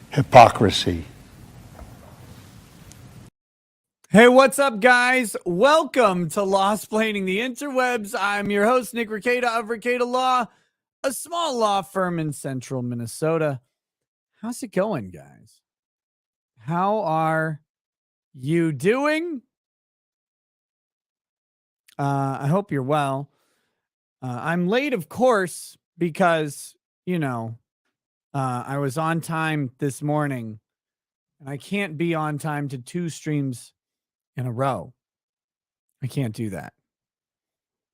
Hypocrisy. Hey, what's up, guys? Welcome to Lawsplaining the Interwebs. I'm your host, Nick Rekieta of Rekieta Law, a small law firm in central Minnesota. How's it going, guys? How are you doing? I hope you're well. I'm late, of course, because, I was on time this morning, and I can't be on time to 2 streams in a row. I can't do that.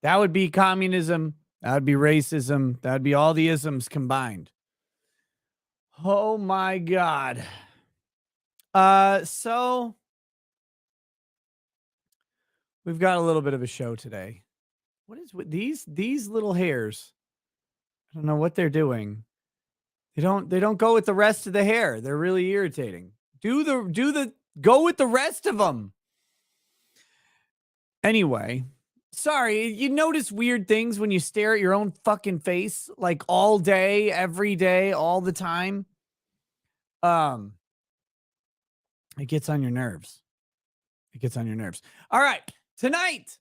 That would be communism. That would be racism. That would be all the isms combined. Oh my God. So we've got a little bit of a show today. What is with these little hairs? I don't know what they're doing. They don't go with the rest of the hair. They're really irritating. Go with the rest of them. Anyway, sorry, you notice weird things when you stare at your own fucking face like all day, every day, all the time. It gets on your nerves. It gets on your nerves. All right, tonight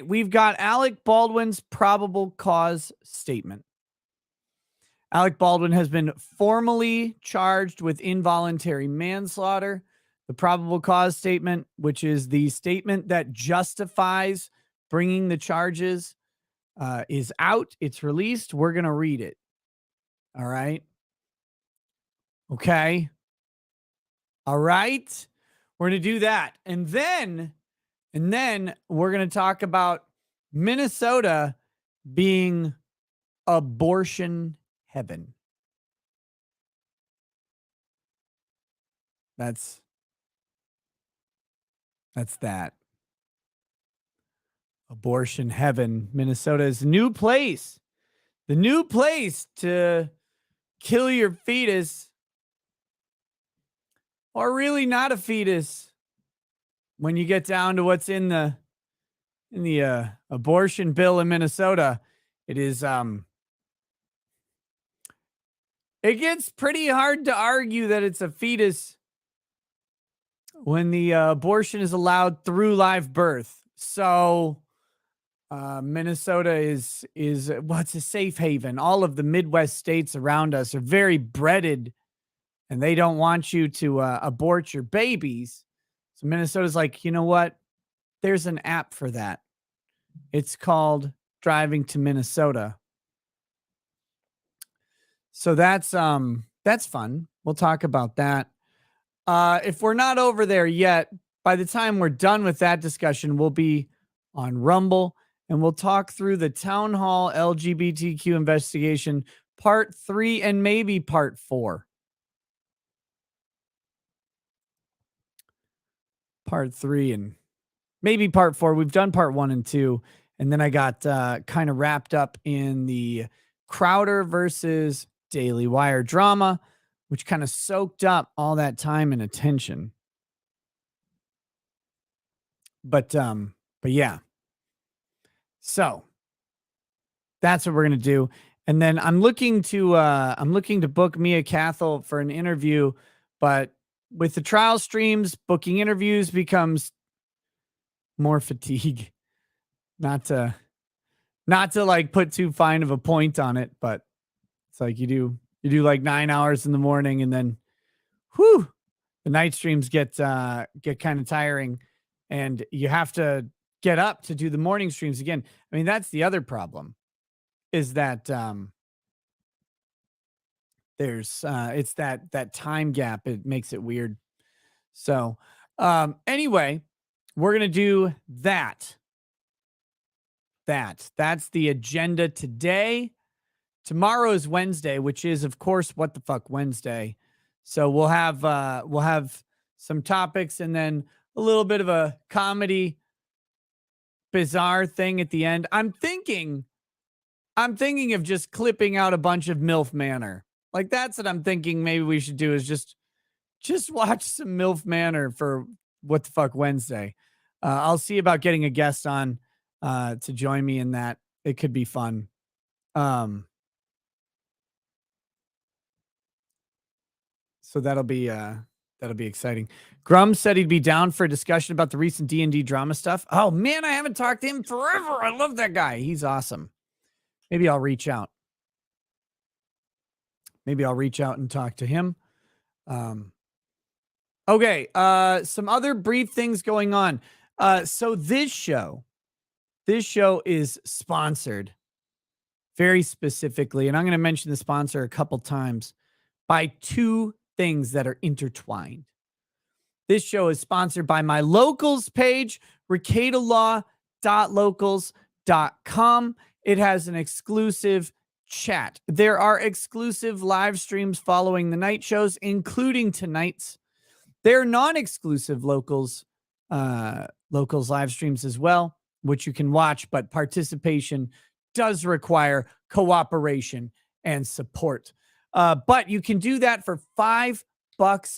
we've got Alec Baldwin's probable cause statement. Alec Baldwin has been formally charged with involuntary manslaughter. The probable cause statement, which is the statement that justifies bringing the charges, is out. It's released. We're going to read it. All right. Okay. All right. We're going to do that. And then we're going to talk about Minnesota being abortion heaven. That's that. Abortion heaven. Minnesota's new place. The new place to kill your fetus. Or really not a fetus. When you get down to what's in the abortion bill in Minnesota, it is it gets pretty hard to argue that it's a fetus when the abortion is allowed through live birth. So Minnesota is what's a safe haven. All of the Midwest states around us are very breaded, and they don't want you to abort your babies. So Minnesota's like, you know what? There's an app for that. It's called Driving to Minnesota. So that's fun. We'll talk about that. If we're not over there yet, by the time we're done with that discussion, we'll be on Rumble, and we'll talk through the Townhall LGBTQ investigation, part 3 and maybe part 4. Part 3 and maybe part 4. We've done part 1 and 2, and then I got kind of wrapped up in the Crowder versus Daily Wire drama, which kind of soaked up all that time and attention. But yeah. So that's what we're gonna do. And then I'm looking to book Mia Cathell for an interview, but with the trial streams, booking interviews becomes more fatigue. Not to like put too fine of a point on it, but it's like you do like 9 hours in the morning, and then the night streams get kind of tiring, and you have to get up to do the morning streams again. I mean, that's the other problem, is that there's it's that time gap. It makes it weird. So anyway, we're gonna do that. That's the agenda today. Tomorrow is Wednesday, which is, of course, What the Fuck Wednesday. So we'll have some topics, and then a little bit of a comedy bizarre thing at the end. I'm thinking of just clipping out a bunch of MILF Manor. Like, that's what I'm thinking maybe we should do, is just watch some MILF Manor for What the Fuck Wednesday. I'll see about getting a guest on to join me in that. It could be fun. So that'll be exciting. Grum said he'd be down for a discussion about the recent D&D drama stuff. Oh man, I haven't talked to him forever. I love that guy. He's awesome. Maybe I'll reach out. And talk to him. Okay, some other brief things going on. So this show is sponsored very specifically, and I'm going to mention the sponsor a couple times, by two things that are intertwined. This show is sponsored by my locals page, ricadalaw.locals.com. It has an exclusive chat. There are exclusive live streams following the night shows, including tonight's. There are non-exclusive locals live streams as well, which you can watch, but participation does require cooperation and support. But you can do that for $5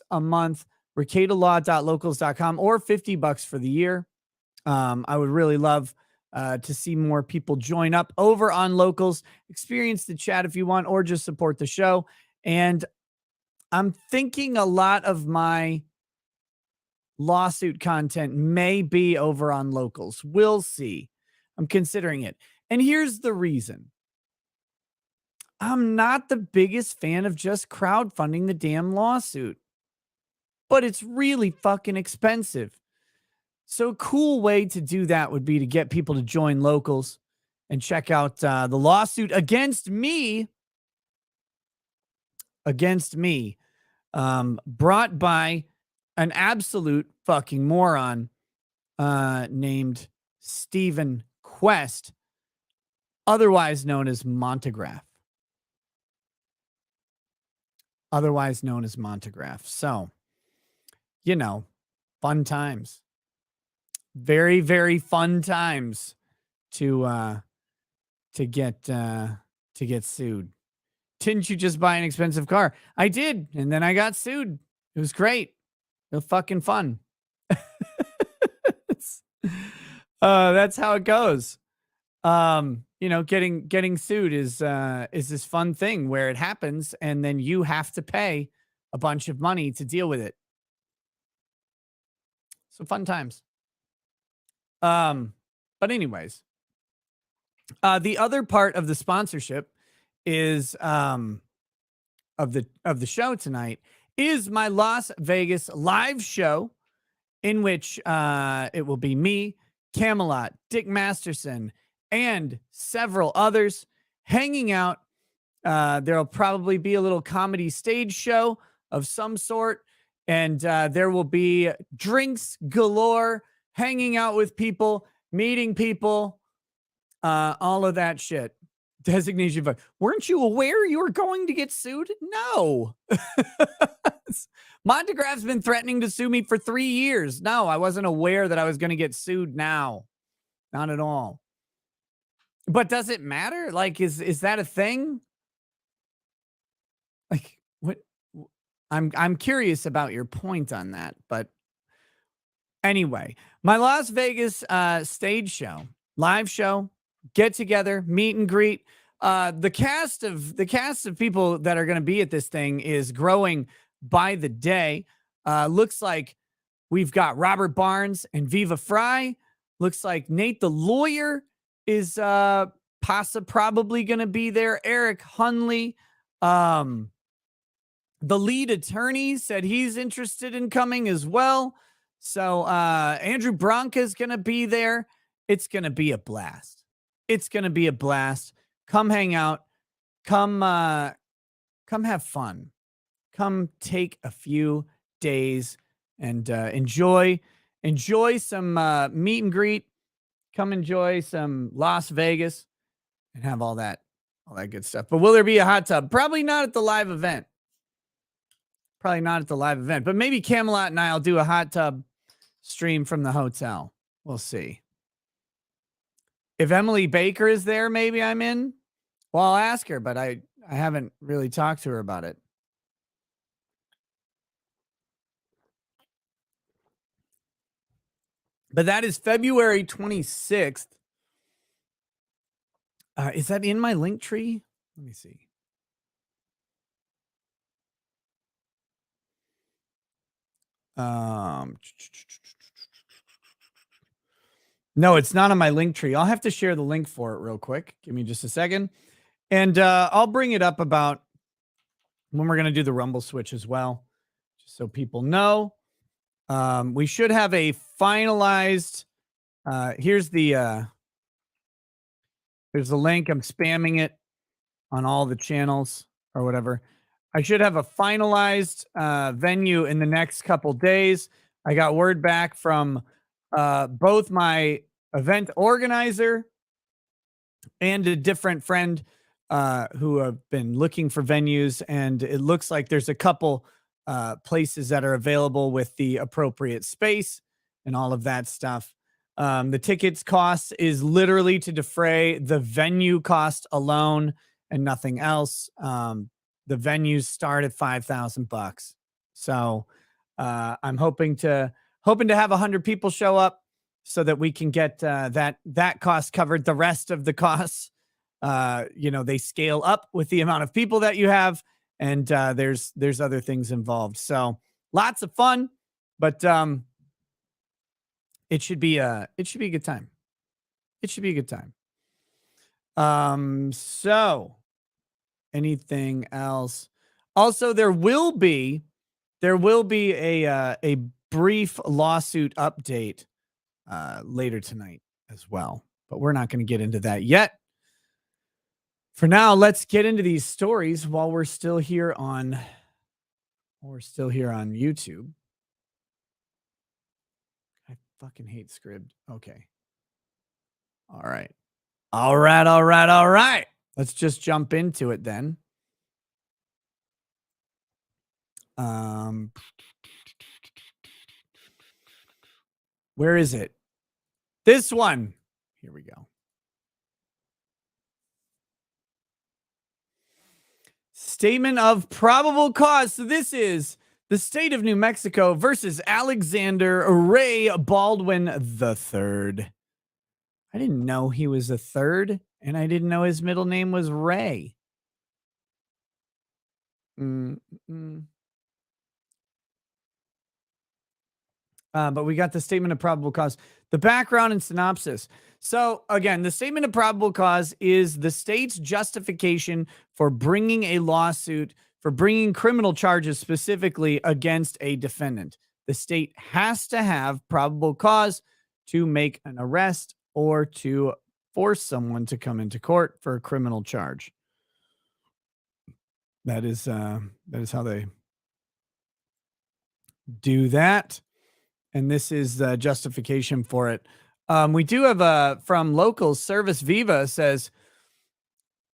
a month, ricadalaw.locals.com, or $50 for the year. I would really love to see more people join up over on Locals, experience the chat if you want, or just support the show. And I'm thinking a lot of my lawsuit content may be over on Locals. We'll see. I'm considering it. And here's the reason. I'm not the biggest fan of just crowdfunding the damn lawsuit, but it's really fucking expensive. So a cool way to do that would be to get people to join Locals and check out the lawsuit against me, brought by an absolute fucking moron named Stephen Quest, otherwise known as Montegraph. So, fun times. Very, very fun times to get sued. Didn't you just buy an expensive car? I did, and then I got sued. It was great. It was fucking fun. That's how it goes. Getting sued is this fun thing where it happens and then you have to pay a bunch of money to deal with it. So fun times. But anyways, the other part of the sponsorship is of the show tonight is my Las Vegas live show, in which it will be me, Camelot, Dick Masterson, and several others hanging out. There'll probably be a little comedy stage show of some sort, and there will be drinks galore, hanging out with people, meeting people, all of that shit. Designation. Weren't you aware you were going to get sued? No. Montegraph's been threatening to sue me for 3 years. No, I wasn't aware that I was going to get sued now. Not at all. But does it matter? Like, is that a thing? Like, what? I'm curious about your point on that. But anyway, my Las Vegas stage show, live show, get together, meet and greet. The cast of people that are going to be at this thing is growing by the day. Looks like we've got Robert Barnes and Viva Fry. Looks like Nate the lawyer is probably going to be there. Eric Hunley, the lead attorney, said he's interested in coming as well. So Andrew Bronca is going to be there. It's going to be a blast. Come hang out. Come have fun. Come take a few days and enjoy some meet and greet. Come enjoy some Las Vegas and have all that good stuff. But will there be a hot tub? Probably not at the live event. But maybe Camelot and I'll do a hot tub stream from the hotel. We'll see. If Emily Baker is there, maybe I'm in. Well, I'll ask her, but I haven't really talked to her about it. But that is February 26th. Is that in my link tree? Let me see. No, it's not on my link tree. I'll have to share the link for it real quick. Give me just a second. And I'll bring it up about when we're going to do the Rumble switch as well, just so people know. We should have a finalized. Here's the link. I'm spamming it on all the channels or whatever. I should have a finalized venue in the next couple days. I got word back from both my event organizer and a different friend who have been looking for venues, and it looks like there's a couple places that are available with the appropriate space and all of that stuff. The tickets cost is literally to defray the venue cost alone and nothing else. The venues start at $5,000. So I'm hoping to have 100 people show up so that we can get that cost covered. The rest of the costs, they scale up with the amount of people that you have, and there's other things involved. So lots of fun, but it should be a good time. It should be a good time. So anything else? Also, there will be a brief lawsuit update later tonight as well, but we're not going to get into that yet. For now, let's get into these stories while we're still here on YouTube. I fucking hate Scribd. Okay. All right. Let's just jump into it then. Where is it? This one. Here we go. Statement of probable cause. So this is the state of New Mexico versus Alexander Ray Baldwin III. I didn't know he was a third, and I didn't know his middle name was Ray. But we got the statement of probable cause. The background and synopsis. So again, the statement of probable cause is the state's justification for bringing a lawsuit, for bringing criminal charges specifically against a defendant. The state has to have probable cause to make an arrest or to force someone to come into court for a criminal charge. That is how they do that. And this is the justification for it. We do have from local Service Viva says,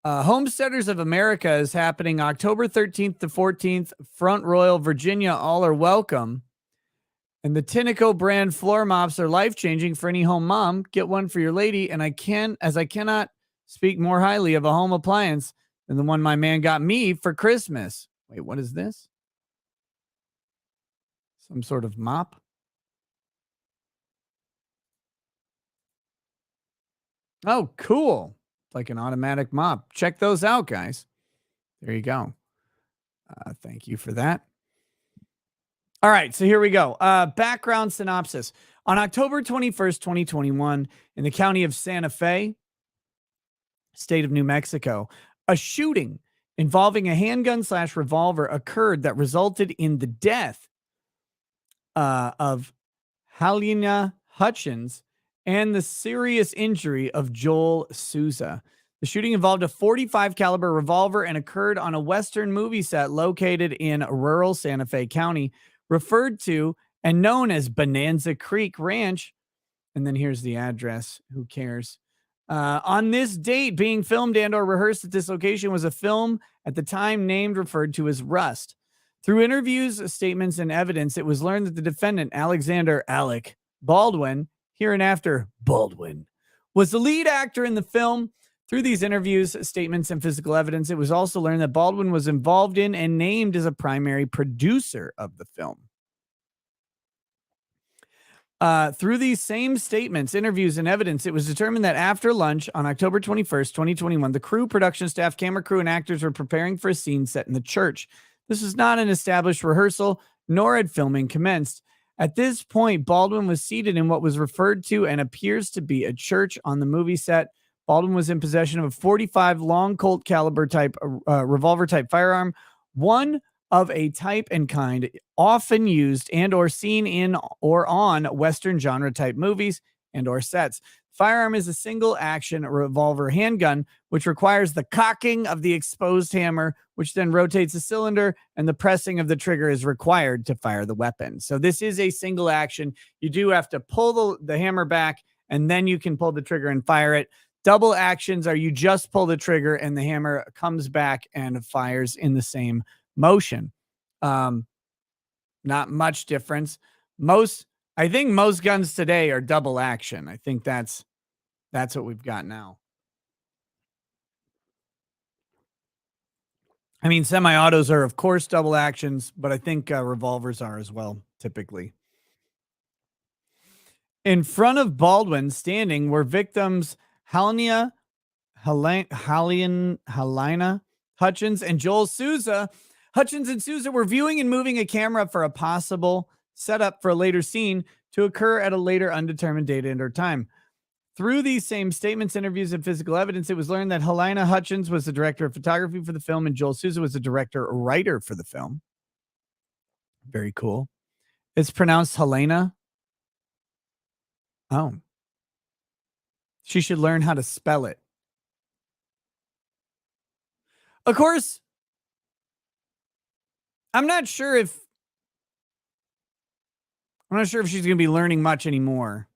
Homesteaders of America is happening October 13th to 14th, Front Royal, Virginia. All are welcome. And the Tinico brand floor mops are life-changing for any home mom. Get one for your lady. And I cannot speak more highly of a home appliance than the one my man got me for Christmas. Wait, what is this? Some sort of mop? Oh, cool. Like an automatic mop. Check those out, guys. There you go. Thank you for that. All right, so here we go. Background synopsis. On October 21st, 2021, in the county of Santa Fe, state of New Mexico, a shooting involving a handgun/revolver occurred that resulted in the death of Halina Hutchins and the serious injury of Joel Souza. The shooting involved a .45 caliber revolver and occurred on a Western movie set located in rural Santa Fe County, referred to and known as Bonanza Creek Ranch. And then here's the address. Who cares? On this date, being filmed and or rehearsed at this location was a film at the time named referred to as Rust. Through interviews, statements, and evidence, it was learned that the defendant, Alexander Alec Baldwin, hereinafter Baldwin, was the lead actor in the film. Through these interviews, statements, and physical evidence, it was also learned that Baldwin was involved in and named as a primary producer of the film. Through these same statements, interviews, and evidence, it was determined that after lunch on October 21st, 2021, the crew, production staff, camera crew, and actors were preparing for a scene set in the church. This was not an established rehearsal, nor had filming commenced. At this point, Baldwin was seated in what was referred to and appears to be a church on the movie set. Baldwin was in possession of a .45 long Colt caliber type revolver type firearm, one of a type and kind often used and or seen in or on Western genre type movies and or sets. Firearm is a single action revolver handgun, which requires the cocking of the exposed hammer, which then rotates the cylinder, and the pressing of the trigger is required to fire the weapon. So this is a single action. You do have to pull the hammer back, and then you can pull the trigger and fire it. Double actions are you just pull the trigger and the hammer comes back and fires in the same motion. Not much difference. I think most guns today are double action. I think that's what we've got now. I mean, semi-autos are, of course, double actions, but I think revolvers are as well, typically. In front of Baldwin, standing, were victims Helena Hutchins and Joel Souza. Hutchins and Souza were viewing and moving a camera for a possible setup for a later scene to occur at a later undetermined date and or time. Through these same statements, interviews, and physical evidence, it was learned that Helena Hutchins was the director of photography for the film and Joel Souza was the director-writer for the film. Very cool. It's pronounced Helena. Oh. She should learn how to spell it. Of course, I'm not sure if she's going to be learning much anymore.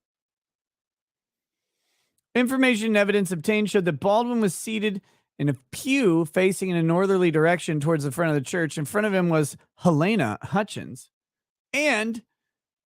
Information and evidence obtained showed that Baldwin was seated in a pew facing in a northerly direction towards the front of the church. In front of him was Helena Hutchins and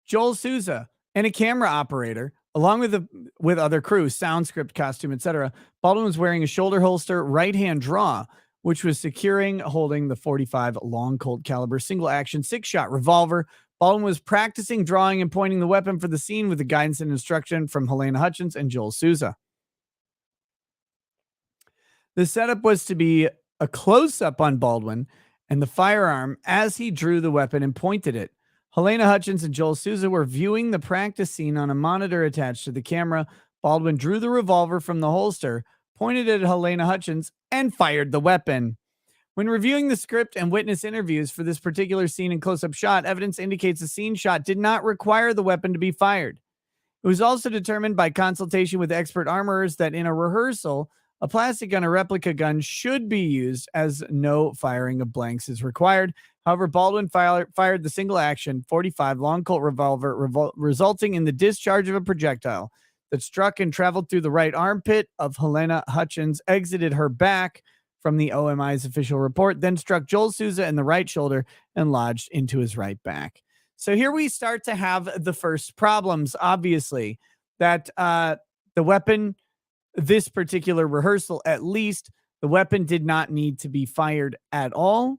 Joel Souza and a camera operator, along with other crew, sound script, costume, etc. Baldwin was wearing a shoulder holster right-hand draw, which was holding the .45 long Colt caliber single action 6-shot revolver. Baldwin was practicing drawing and pointing the weapon for the scene with the guidance and instruction from Helena Hutchins and Joel Souza. The setup was to be a close-up on Baldwin and the firearm as he drew the weapon and pointed it. Helena Hutchins and Joel Souza were viewing the practice scene on a monitor attached to the camera. Baldwin drew the revolver from the holster, pointed it at Helena Hutchins, and fired the weapon. When reviewing the script and witness interviews for this particular scene and close-up shot, evidence indicates the scene shot did not require the weapon to be fired. It was also determined by consultation with expert armorers that in a rehearsal, a plastic gun or replica gun should be used as no firing of blanks is required. However, Baldwin fired the single action .45 long Colt revolver, resulting in the discharge of a projectile that struck and traveled through the right armpit of Helena Hutchins, exited her back from the OMI's official report, then struck Joel Souza in the right shoulder and lodged into his right back. So here we start to have the first problems, obviously, that the weapon, this particular rehearsal, at least, the weapon did not need to be fired at all.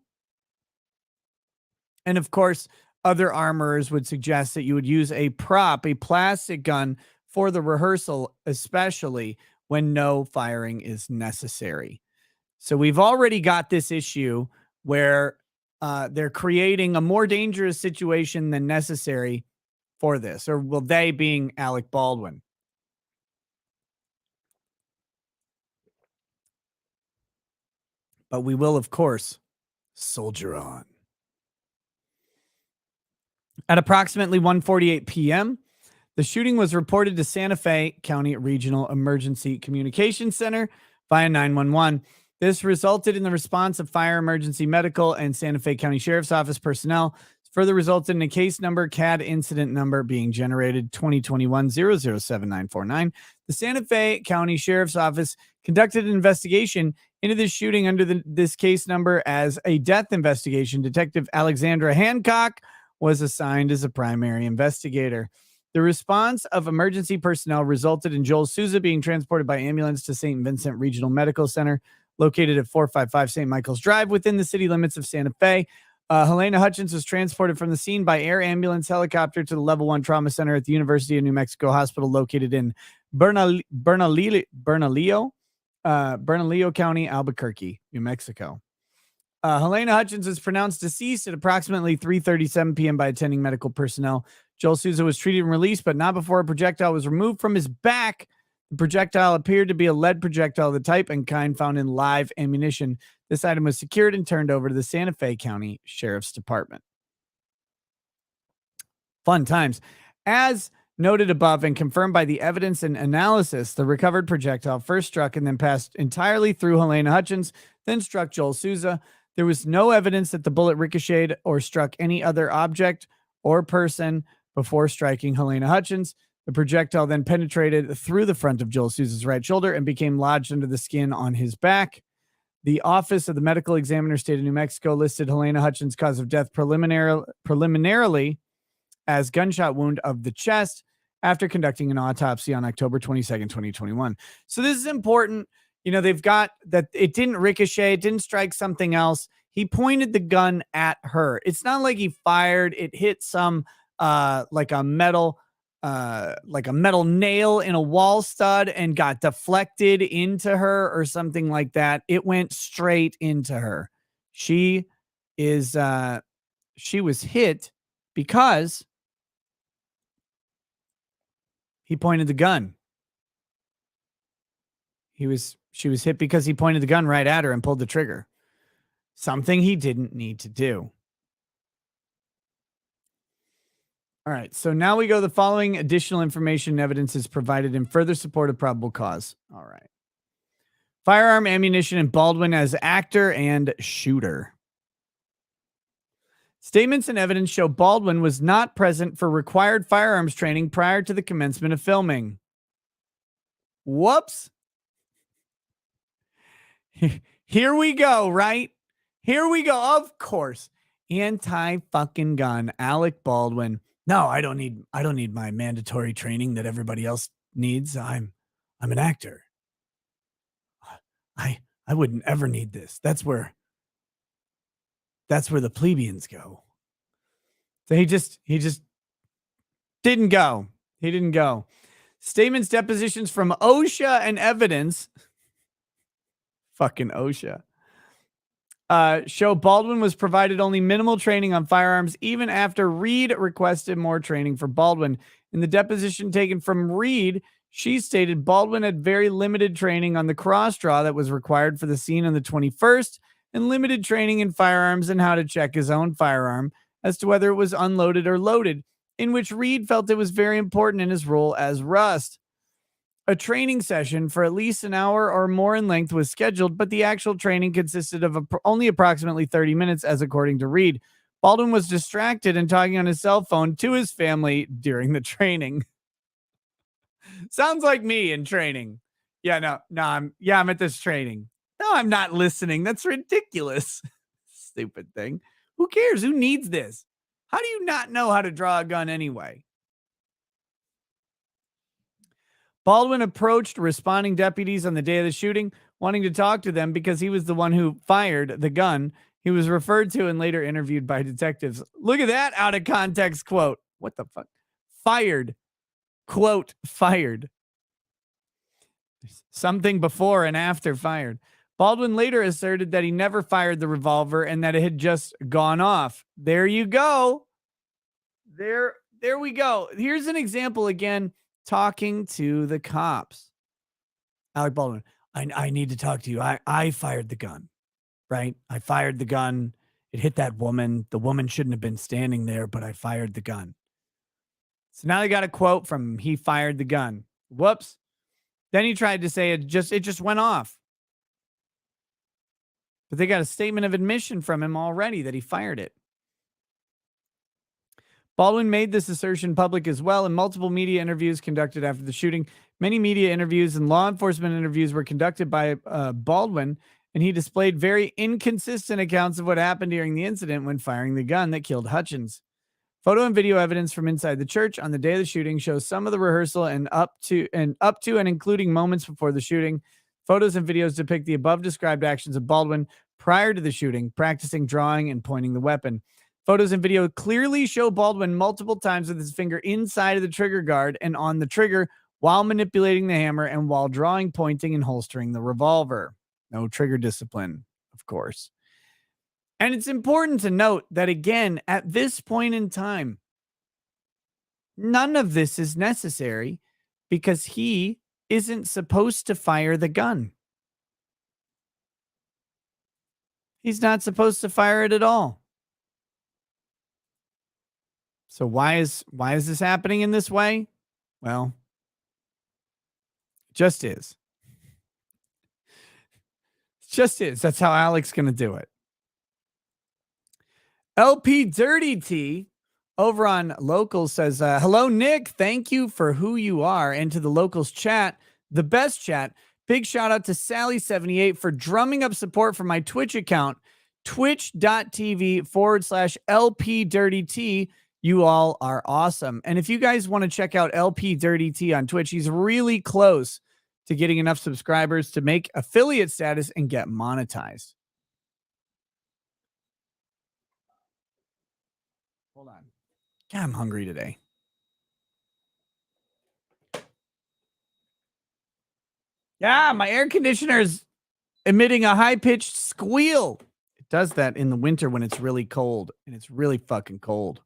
And of course, other armorers would suggest that you would use a prop, a plastic gun, for the rehearsal, especially when no firing is necessary. So we've already got this issue where they're creating a more dangerous situation than necessary for this, or will they being Alec Baldwin. But we will, of course, soldier on. At approximately 1:48 p.m., the shooting was reported to Santa Fe County Regional Emergency Communications Center via 911. This resulted in the response of fire, emergency medical, and Santa Fe County Sheriff's Office personnel. Further resulted in a case number, CAD incident number, being generated 2021-007949. The Santa Fe County Sheriff's Office conducted an investigation into this shooting under this case number as a death investigation. Detective Alexandra Hancock was assigned as a primary investigator. The response of emergency personnel resulted in Joel Souza being transported by ambulance to St. Vincent Regional Medical Center, located at 455 St. Michael's Drive within the city limits of Santa Fe. Helena Hutchins was transported from the scene by air ambulance helicopter to the level 1 trauma center at the University of New Mexico Hospital located in Bernalillo County, Albuquerque, New Mexico. Helena Hutchins was pronounced deceased at approximately 3:37 p.m. by attending medical personnel. Joel Souza was treated and released, but not before a projectile was removed from his back. The projectile appeared to be a lead projectile of the type and kind found in live ammunition. This item was secured and turned over to the Santa Fe County Sheriff's Department. Fun times. As noted above and confirmed by the evidence and analysis, the recovered projectile first struck and then passed entirely through Helena Hutchins, then struck Joel Souza. There was no evidence that the bullet ricocheted or struck any other object or person before striking Helena Hutchins. The projectile then penetrated through the front of Joel Souza's right shoulder and became lodged under the skin on his back. The Office of the Medical Examiner, State of New Mexico, listed Helena Hutchins' cause of death preliminarily as gunshot wound of the chest after conducting an autopsy on October 22nd, 2021. So this is important. You know, they've got that it didn't ricochet, it didn't strike something else. He pointed the gun at her. It's not like he fired, it hit some like a metal nail in a wall stud and got deflected into her or something like that. It went straight into her. She was hit because he pointed the gun. She was hit because he pointed the gun right at her and pulled the trigger. Something he didn't need to do. All right, so now we go. The following additional information and evidence is provided in further support of probable cause. All right. Firearm, ammunition, and Baldwin as actor and shooter. Statements and evidence show Baldwin was not present for required firearms training prior to the commencement of filming. Whoops. Here we go, right? Here we go. Of course. Anti-fucking gun, Alec Baldwin. No, I don't need my mandatory training that everybody else needs. I'm an actor. I wouldn't ever need this. That's where the plebeians go. So he just didn't go. He didn't go. Statements, depositions from OSHA and evidence. Fucking OSHA. Show Baldwin was provided only minimal training on firearms even after Reed requested more training for Baldwin. In the deposition taken from Reed, she stated Baldwin had very limited training on the cross draw that was required for the scene on the 21st and limited training in firearms and how to check his own firearm as to whether it was unloaded or loaded, in which Reed felt it was very important in his role as Rust. A training session for at least an hour or more in length was scheduled, but the actual training consisted of only approximately 30 minutes, as according to Reed. Baldwin was distracted and talking on his cell phone to his family during the training. Sounds like me in training. I'm at this training. No, I'm not listening. That's ridiculous. Stupid thing. Who cares? Who needs this? How do you not know how to draw a gun anyway? Baldwin approached responding deputies on the day of the shooting, wanting to talk to them because he was the one who fired the gun. He was referred to and later interviewed by detectives. Look at that out of context quote. What the fuck? Fired. Quote, fired. Something before and after fired. Baldwin later asserted that he never fired the revolver and that it had just gone off. There you go. There we go. Here's an example again. Talking to the cops. Alec Baldwin, I need to talk to you. I fired the gun, right? I fired the gun. It hit that woman. The woman shouldn't have been standing there, but I fired the gun. So now they got a quote from he fired the gun. Whoops. Then he tried to say it just went off. But they got a statement of admission from him already that he fired it. Baldwin made this assertion public as well in multiple media interviews conducted after the shooting. Many media interviews and law enforcement interviews were conducted by Baldwin, and he displayed very inconsistent accounts of what happened during the incident when firing the gun that killed Hutchins. Photo and video evidence from inside the church on the day of the shooting shows some of the rehearsal and up to and including moments before the shooting. Photos and videos depict the above described actions of Baldwin. prior to the shooting, practicing drawing and pointing the weapon. Photos and video clearly show Baldwin multiple times with his finger inside of the trigger guard and on the trigger while manipulating the hammer and while drawing, pointing, and holstering the revolver. No trigger discipline, of course. And it's important to note that, again, at this point in time, none of this is necessary because he isn't supposed to fire the gun. He's not supposed to fire it at all. So why is this happening in this way? Well, it just is. It just is. That's how Alec's going to do it. LP Dirty T over on Locals says, hello, Nick. Thank you for who you are. And to the Locals chat, the best chat. Big shout out to Sally78 for drumming up support for my Twitch account, twitch.tv/LP Dirty T. You all are awesome. And if you guys want to check out LP Dirty T on Twitch, he's really close to getting enough subscribers to make affiliate status and get monetized. Hold on. God, I'm hungry today. Yeah, my air conditioner is emitting a high-pitched squeal. It does that in the winter when it's really cold, and it's really fucking cold.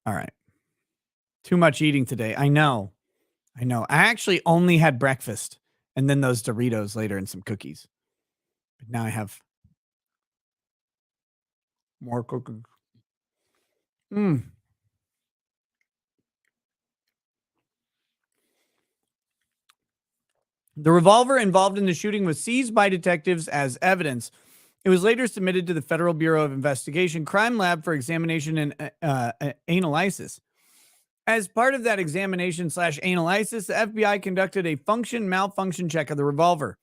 All right. Too much eating today. I know. I actually only had breakfast and then those Doritos later and some cookies. But now I have more cookies. The revolver involved in the shooting was seized by detectives as evidence. It was later submitted to the Federal Bureau of Investigation Crime Lab for examination and analysis. As part of that examination/analysis, the FBI conducted a function-malfunction check of the revolver.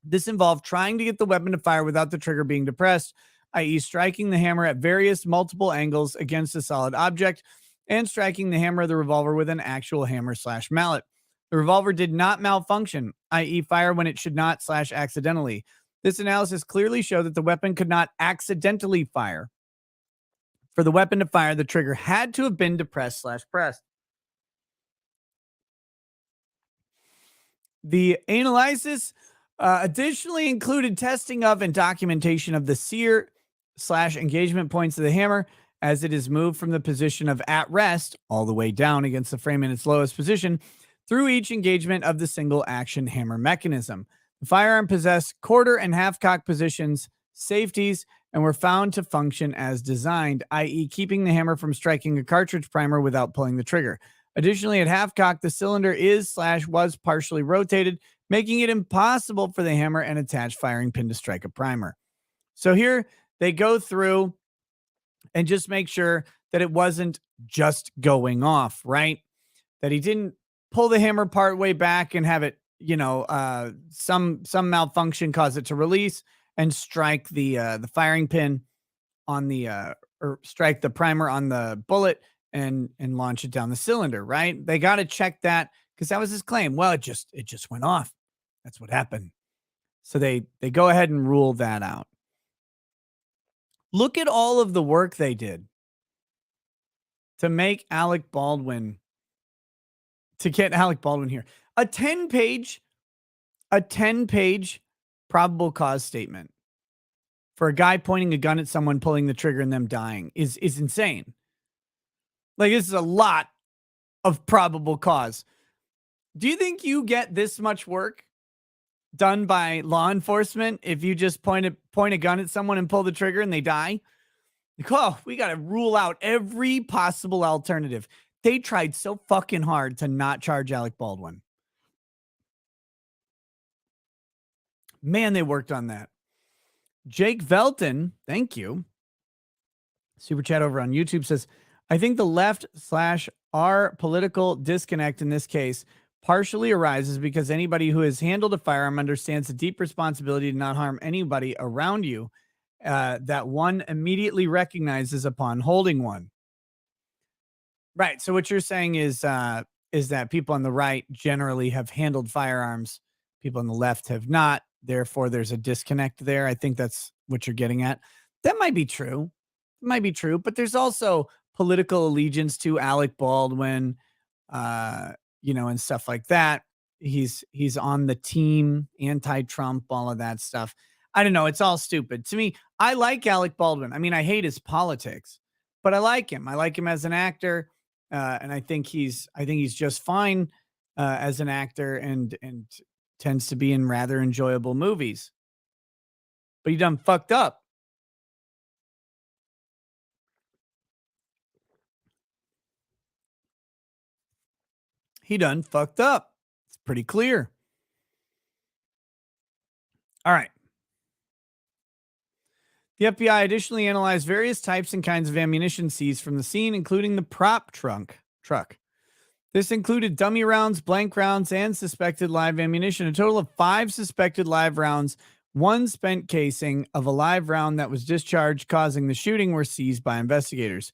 This involved trying to get the weapon to fire without the trigger being depressed, i.e. striking the hammer at various multiple angles against a solid object and striking the hammer of the revolver with an actual hammer/mallet. The revolver did not malfunction, i.e. fire when it should not/accidentally. This analysis clearly showed that the weapon could not accidentally fire. For the weapon to fire, the trigger had to have been depressed/pressed. The analysis additionally included testing of and documentation of the sear/engagement points of the hammer as it is moved from the position of at rest all the way down against the frame in its lowest position through each engagement of the single action hammer mechanism. The firearm possessed quarter and half cock positions, safeties, and were found to function as designed, i.e. keeping the hammer from striking a cartridge primer without pulling the trigger. Additionally, at half cock, the cylinder is/was partially rotated, making it impossible for the hammer and attached firing pin to strike a primer. So here they go through and just make sure that it wasn't just going off, right? That he didn't pull the hammer part way back and have it, some malfunction cause it to release and strike the firing pin on the or strike the primer on the bullet and launch it down the cylinder, right? They got to check that because that was his claim. Well, it just went off. That's what happened. So they go ahead and rule that out. Look at all of the work they did to make Alec Baldwin, to get Alec Baldwin here. A 10-page probable cause statement for a guy pointing a gun at someone, pulling the trigger, and them dying is insane. Like, this is a lot of probable cause. Do you think you get this much work done by law enforcement if you just point a gun at someone and pull the trigger and they die? Like, oh, we got to rule out every possible alternative. They tried so fucking hard to not charge Alec Baldwin. Man, they worked on that. Jake Velton, thank you. Super chat over on YouTube says, I think the left/our political disconnect in this case partially arises because anybody who has handled a firearm understands the deep responsibility to not harm anybody around you that one immediately recognizes upon holding one. Right. So what you're saying is that people on the right generally have handled firearms People on the left have not. Therefore, there's a disconnect there. I think that's what you're getting at. That might be true. It might be true, but there's also political allegiance to Alec Baldwin, uh, and stuff like that. He's on the team, anti-Trump, all of that stuff. I don't know. It's all stupid to me. I like Alec Baldwin. I mean, I hate his politics, but I like him. I like him as an actor, and I think he's just fine as an actor, and tends to be in rather enjoyable movies. But he done fucked up. He done fucked up. It's pretty clear. All right. The FBI additionally analyzed various types and kinds of ammunition seized from the scene, including the prop truck. This included dummy rounds, blank rounds, and suspected live ammunition. A total of 5 suspected live rounds, 1 spent casing of a live round that was discharged, causing the shooting, were seized by investigators.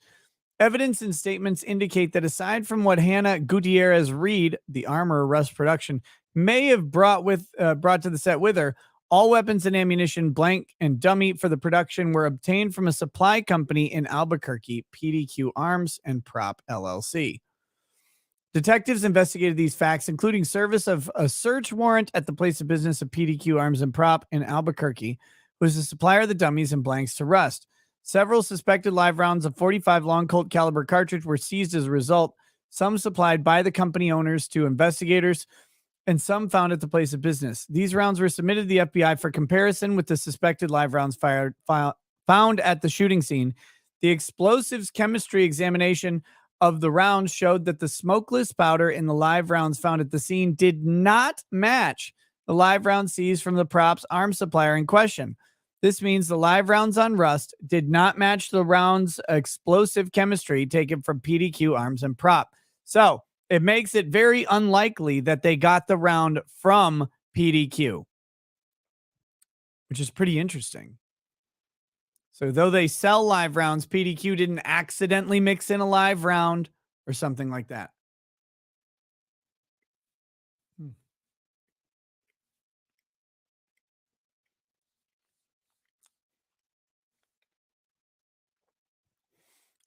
Evidence and statements indicate that aside from what Hannah Gutierrez Reed, the armorer Russ Production, may have brought to the set with her, all weapons and ammunition, blank and dummy, for the production were obtained from a supply company in Albuquerque, PDQ Arms and Prop LLC. Detectives investigated these facts, including service of a search warrant at the place of business of PDQ Arms and Prop in Albuquerque, who is the supplier of the dummies and blanks to Rust. Several suspected live rounds of .45 long Colt caliber cartridge were seized as a result, some supplied by the company owners to investigators, and some found at the place of business. These rounds were submitted to the FBI for comparison with the suspected live rounds found at the shooting scene. The explosives chemistry examination of the rounds showed that the smokeless powder in the live rounds found at the scene did not match the live round seized from the props arms supplier in question. This means the live rounds on Rust did not match the rounds explosive chemistry taken from PDQ Arms and Prop. So it makes it very unlikely that they got the round from PDQ, which is pretty interesting. So though they sell live rounds, PDQ didn't accidentally mix in a live round or something like that.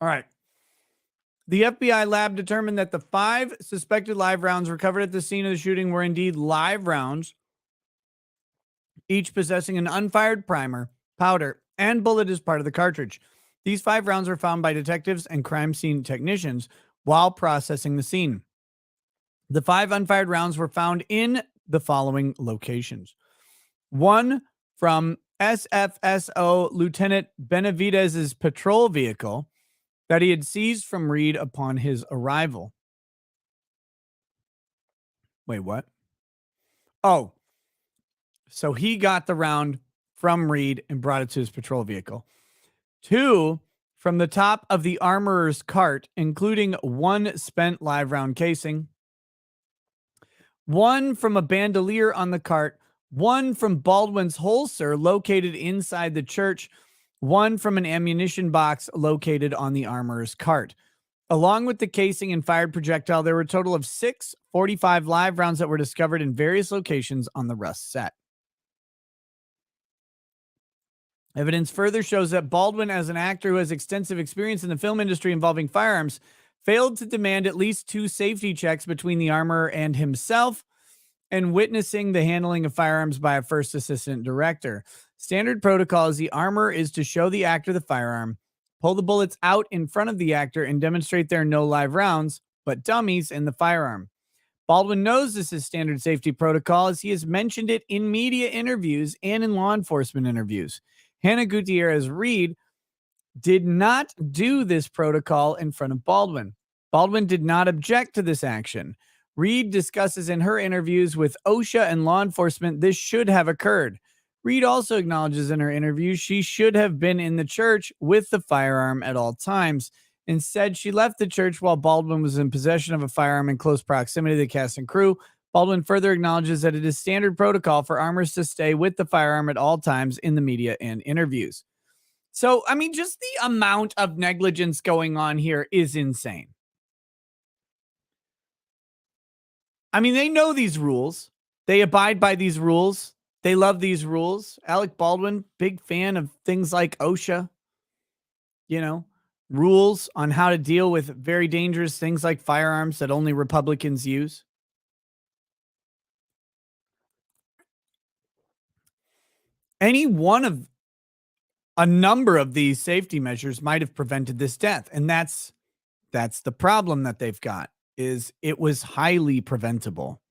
All right. The FBI lab determined that the 5 suspected live rounds recovered at the scene of the shooting were indeed live rounds, each possessing an unfired primer, powder, and bullet as part of the cartridge. These 5 rounds were found by detectives and crime scene technicians while processing the scene. The 5 unfired rounds were found in the following locations. 1 from SFSO Lieutenant Benavidez's patrol vehicle that he had seized from Reed upon his arrival. Wait, what? Oh, so he got the round from Reed and brought it to his patrol vehicle. 2 from the top of the armorer's cart, including 1 spent live round casing. 1 from a bandolier on the cart. 1 from Baldwin's holster located inside the church. 1 from an ammunition box located on the armorer's cart. Along with the casing and fired projectile, there were a total of 6 .45 live rounds that were discovered in various locations on the Rust set. Evidence further shows that Baldwin, as an actor who has extensive experience in the film industry involving firearms, failed to demand at least 2 safety checks between the armorer and himself, and witnessing the handling of firearms by a first assistant director. Standard protocol is the armorer is to show the actor the firearm, pull the bullets out in front of the actor, and demonstrate there are no live rounds, but dummies in the firearm. Baldwin knows this is standard safety protocol, as he has mentioned it in media interviews and in law enforcement interviews. Hannah Gutierrez Reed did not do this protocol in front of Baldwin. Baldwin did not object to this action. Reed discusses in her interviews with OSHA and law enforcement this should have occurred. Reed also acknowledges in her interview she should have been in the church with the firearm at all times. Instead, she left the church while Baldwin was in possession of a firearm in close proximity to the cast and crew. Baldwin further acknowledges that it is standard protocol for armorers to stay with the firearm at all times in the media and interviews. So, I mean, just the amount of negligence going on here is insane. I mean, they know these rules. They abide by these rules. They love these rules. Alec Baldwin, big fan of things like OSHA, you know, rules on how to deal with very dangerous things like firearms that only Republicans use. Any one of a number of these safety measures might have prevented this death, and that's the problem that they've got, is it was highly preventable.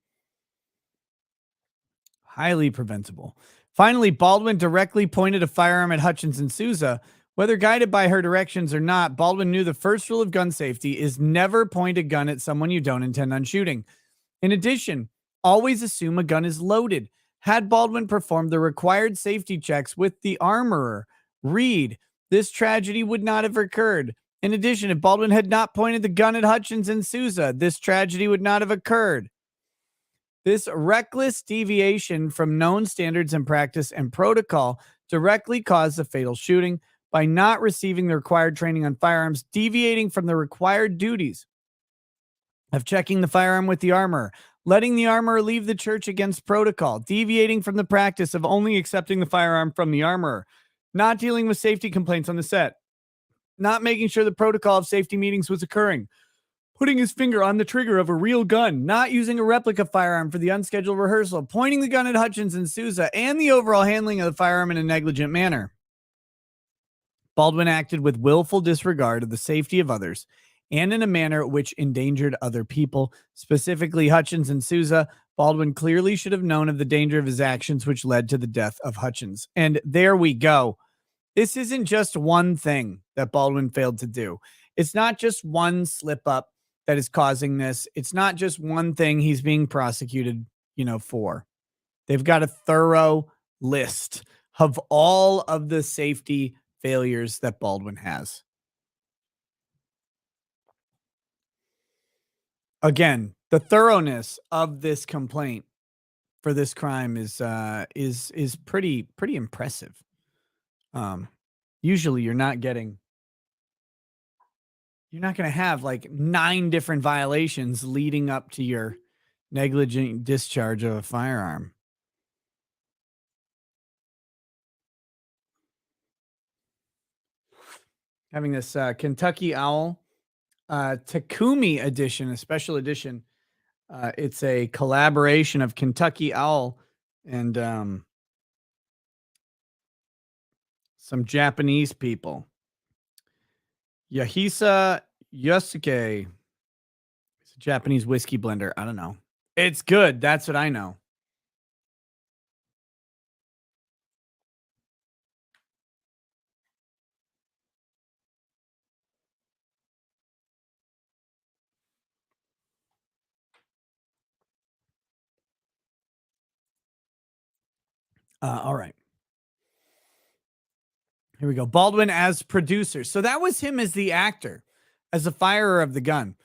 Highly preventable. Finally, Baldwin directly pointed a firearm at Hutchins and Souza. Whether guided by her directions or not, Baldwin knew the first rule of gun safety is never point a gun at someone you don't intend on shooting. In addition, always assume a gun is loaded. Had Baldwin performed the required safety checks with the armorer, Reed, this tragedy would not have occurred. In addition, if Baldwin had not pointed the gun at Hutchins and Souza, this tragedy would not have occurred. This reckless deviation from known standards and practice and protocol directly caused the fatal shooting by not receiving the required training on firearms, deviating from the required duties of checking the firearm with the armorer, letting the armorer leave the church against protocol, deviating from the practice of only accepting the firearm from the armorer, not dealing with safety complaints on the set, not making sure the protocol of safety meetings was occurring, putting his finger on the trigger of a real gun, not using a replica firearm for the unscheduled rehearsal, pointing the gun at Hutchins and Souza, and the overall handling of the firearm in a negligent manner. Baldwin acted with willful disregard of the safety of others and in a manner which endangered other people, specifically Hutchins and Souza. Baldwin clearly should have known of the danger of his actions, which led to the death of Hutchins. And there we go. This isn't just one thing that Baldwin failed to do. It's not just one slip up that is causing this. It's not just one thing he's being prosecuted, for. They've got a thorough list of all of the safety failures that Baldwin has. Again, the thoroughness of this complaint for this crime is pretty impressive. Usually you're not going to have like 9 different violations leading up to your negligent discharge of a firearm. Having this Kentucky Owl Takumi edition, a special edition. It's a collaboration of Kentucky Owl and some Japanese people. Yahisa Yosuke. It's a Japanese whiskey blender. I don't know. It's good. That's what I know. All right. Here we go. Baldwin as producer. So that was him as the actor, as the firer of the gun.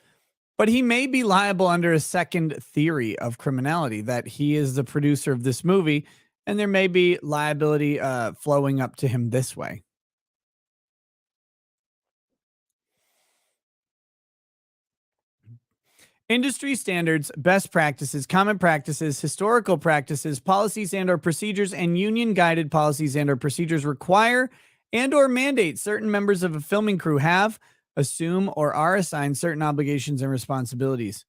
But he may be liable under a second theory of criminality, that he is the producer of this movie, and there may be liability flowing up to him this way. Industry standards, best practices, common practices, historical practices, policies and or procedures, and union guided policies and or procedures require and or mandate certain members of a filming crew have, assume, or are assigned certain obligations and responsibilities.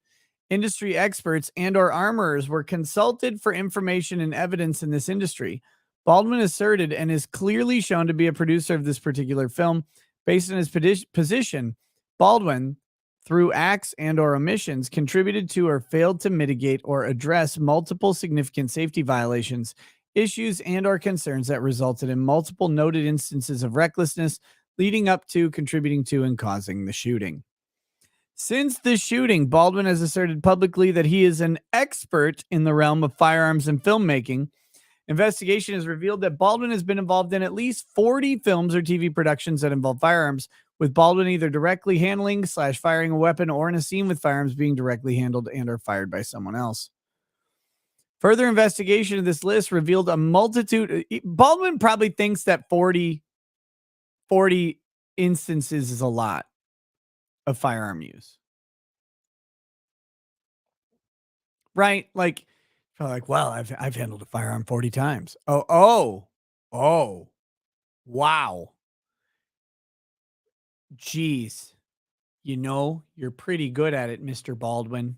Industry experts and or armorers were consulted for information and evidence in this industry. Baldwin asserted and is clearly shown to be a producer of this particular film. Based on his position, Baldwin, through acts and or omissions, contributed to or failed to mitigate or address multiple significant safety violations, issues, and or concerns that resulted in multiple noted instances of recklessness leading up to, contributing to, and causing the shooting. Since the shooting, Baldwin has asserted publicly that he is an expert in the realm of firearms and filmmaking. Investigation has revealed that Baldwin has been involved in at least 40 films or TV productions that involve firearms, with Baldwin either directly handling / firing a weapon or in a scene with firearms being directly handled and or fired by someone else. Further investigation of this list revealed a multitude. Baldwin probably thinks that 40 instances is a lot of firearm use. Right? Like So like, well, I've handled a firearm 40 times. Oh, wow. Geez. You're pretty good at it, Mr. Baldwin.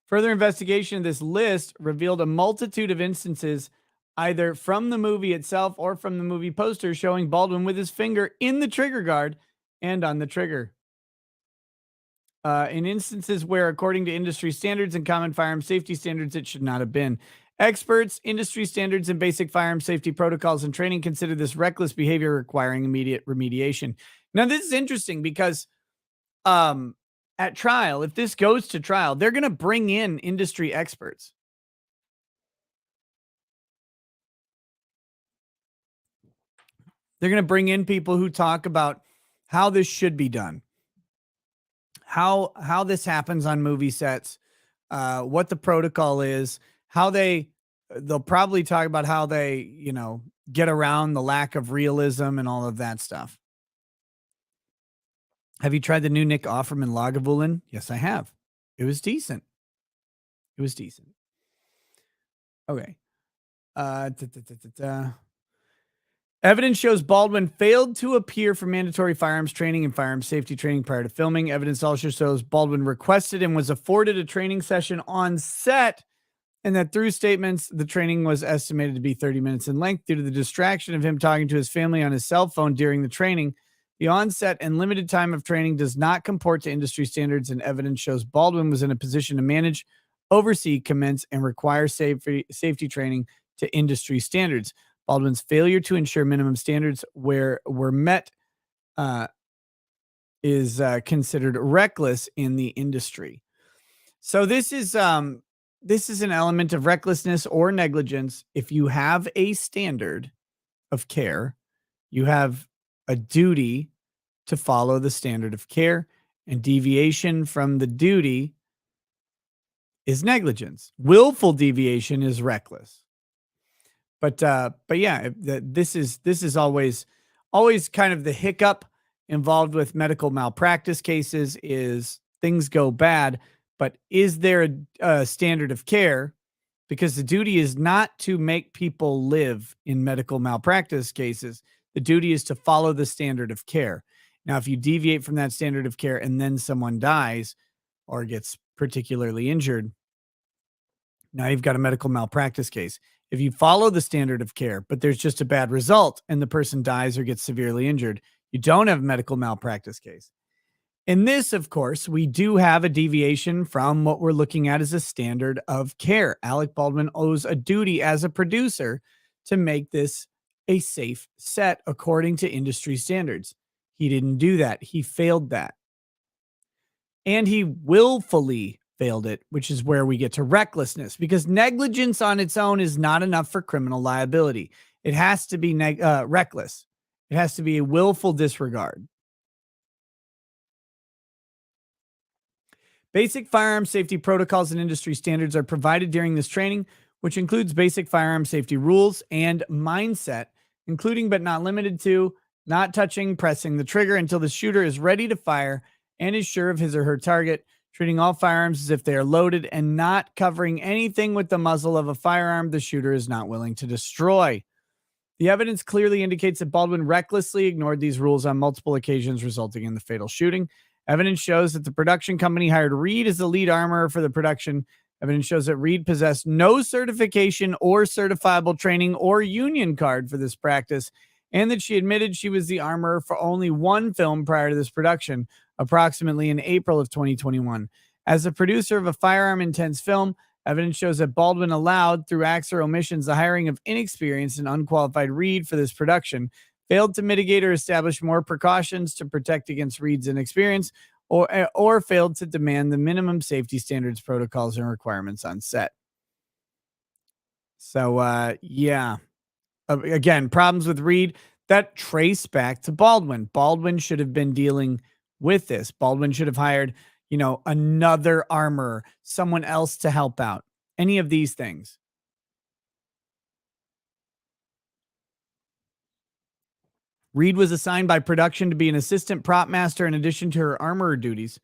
Further investigation of this list revealed a multitude of instances, either from the movie itself or from the movie poster, showing Baldwin with his finger in the trigger guard and on the trigger. In instances where, according to industry standards and common firearm safety standards, it should not have been. Experts, industry standards, and basic firearm safety protocols and training consider this reckless behavior requiring immediate remediation. Now, this is interesting because at trial, if this goes to trial, they're going to bring in industry experts. They're going to bring in people who talk about how this should be done, how this happens on movie sets, what the protocol is, how they'll probably talk about how they, get around the lack of realism and all of that stuff. Have you tried the new Nick Offerman Lagavulin? Yes, I have. It was decent. It was decent. Okay. Evidence shows Baldwin failed to appear for mandatory firearms training and firearms safety training prior to filming. Evidence also shows Baldwin requested and was afforded a training session on set, and that through statements, the training was estimated to be 30 minutes in length due to the distraction of him talking to his family on his cell phone during the training. The onset and limited time of training does not comport to industry standards, and evidence shows Baldwin was in a position to manage, oversee, commence, and require safety training to industry standards. Baldwin's failure to ensure minimum standards were met is considered reckless in the industry. So this is an element of recklessness or negligence. If you have a standard of care, you have a duty to follow the standard of care, and deviation from the duty is negligence. Willful deviation is reckless. But yeah, this is always kind of the hiccup involved with medical malpractice cases is things go bad, but is there a standard of care? Because the duty is not to make people live in medical malpractice cases. The duty is to follow the standard of care. Now, if you deviate from that standard of care and then someone dies or gets particularly injured, now you've got a medical malpractice case. If you follow the standard of care, but there's just a bad result and the person dies or gets severely injured, you don't have a medical malpractice case. In this, of course, we do have a deviation from what we're looking at as a standard of care. Alec Baldwin owes a duty as a producer to make this a safe set according to industry standards. He didn't do that. He failed that. And he willfully failed it, which is where we get to recklessness, because negligence on its own is not enough for criminal liability. It has to be reckless. It has to be a willful disregard. Basic firearm safety protocols and industry standards are provided during this training, which includes basic firearm safety rules and mindset, including but not limited to not touching, pressing the trigger until the shooter is ready to fire and is sure of his or her target, treating all firearms as if they are loaded, and not covering anything with the muzzle of a firearm the shooter is not willing to destroy. The evidence clearly indicates that Baldwin recklessly ignored these rules on multiple occasions, resulting in the fatal shooting. Evidence shows that the production company hired Reed as the lead armorer for the production. Evidence shows that Reed possessed no certification or certifiable training or union card for this practice, and that she admitted she was the armorer for only one film prior to this production, approximately in April of 2021. As a producer of a firearm-intense film, evidence shows that Baldwin allowed, through acts or omissions, the hiring of inexperienced and unqualified Reed for this production, failed to mitigate or establish more precautions to protect against Reed's inexperience, or failed to demand the minimum safety standards, protocols, and requirements on set. So, yeah. Again, problems with Reed that trace back to Baldwin. Baldwin should have been dealing with this. Baldwin should have hired, another armorer, someone else to help out. Any of these things. Reed was assigned by production to be an assistant prop master in addition to her armorer duties.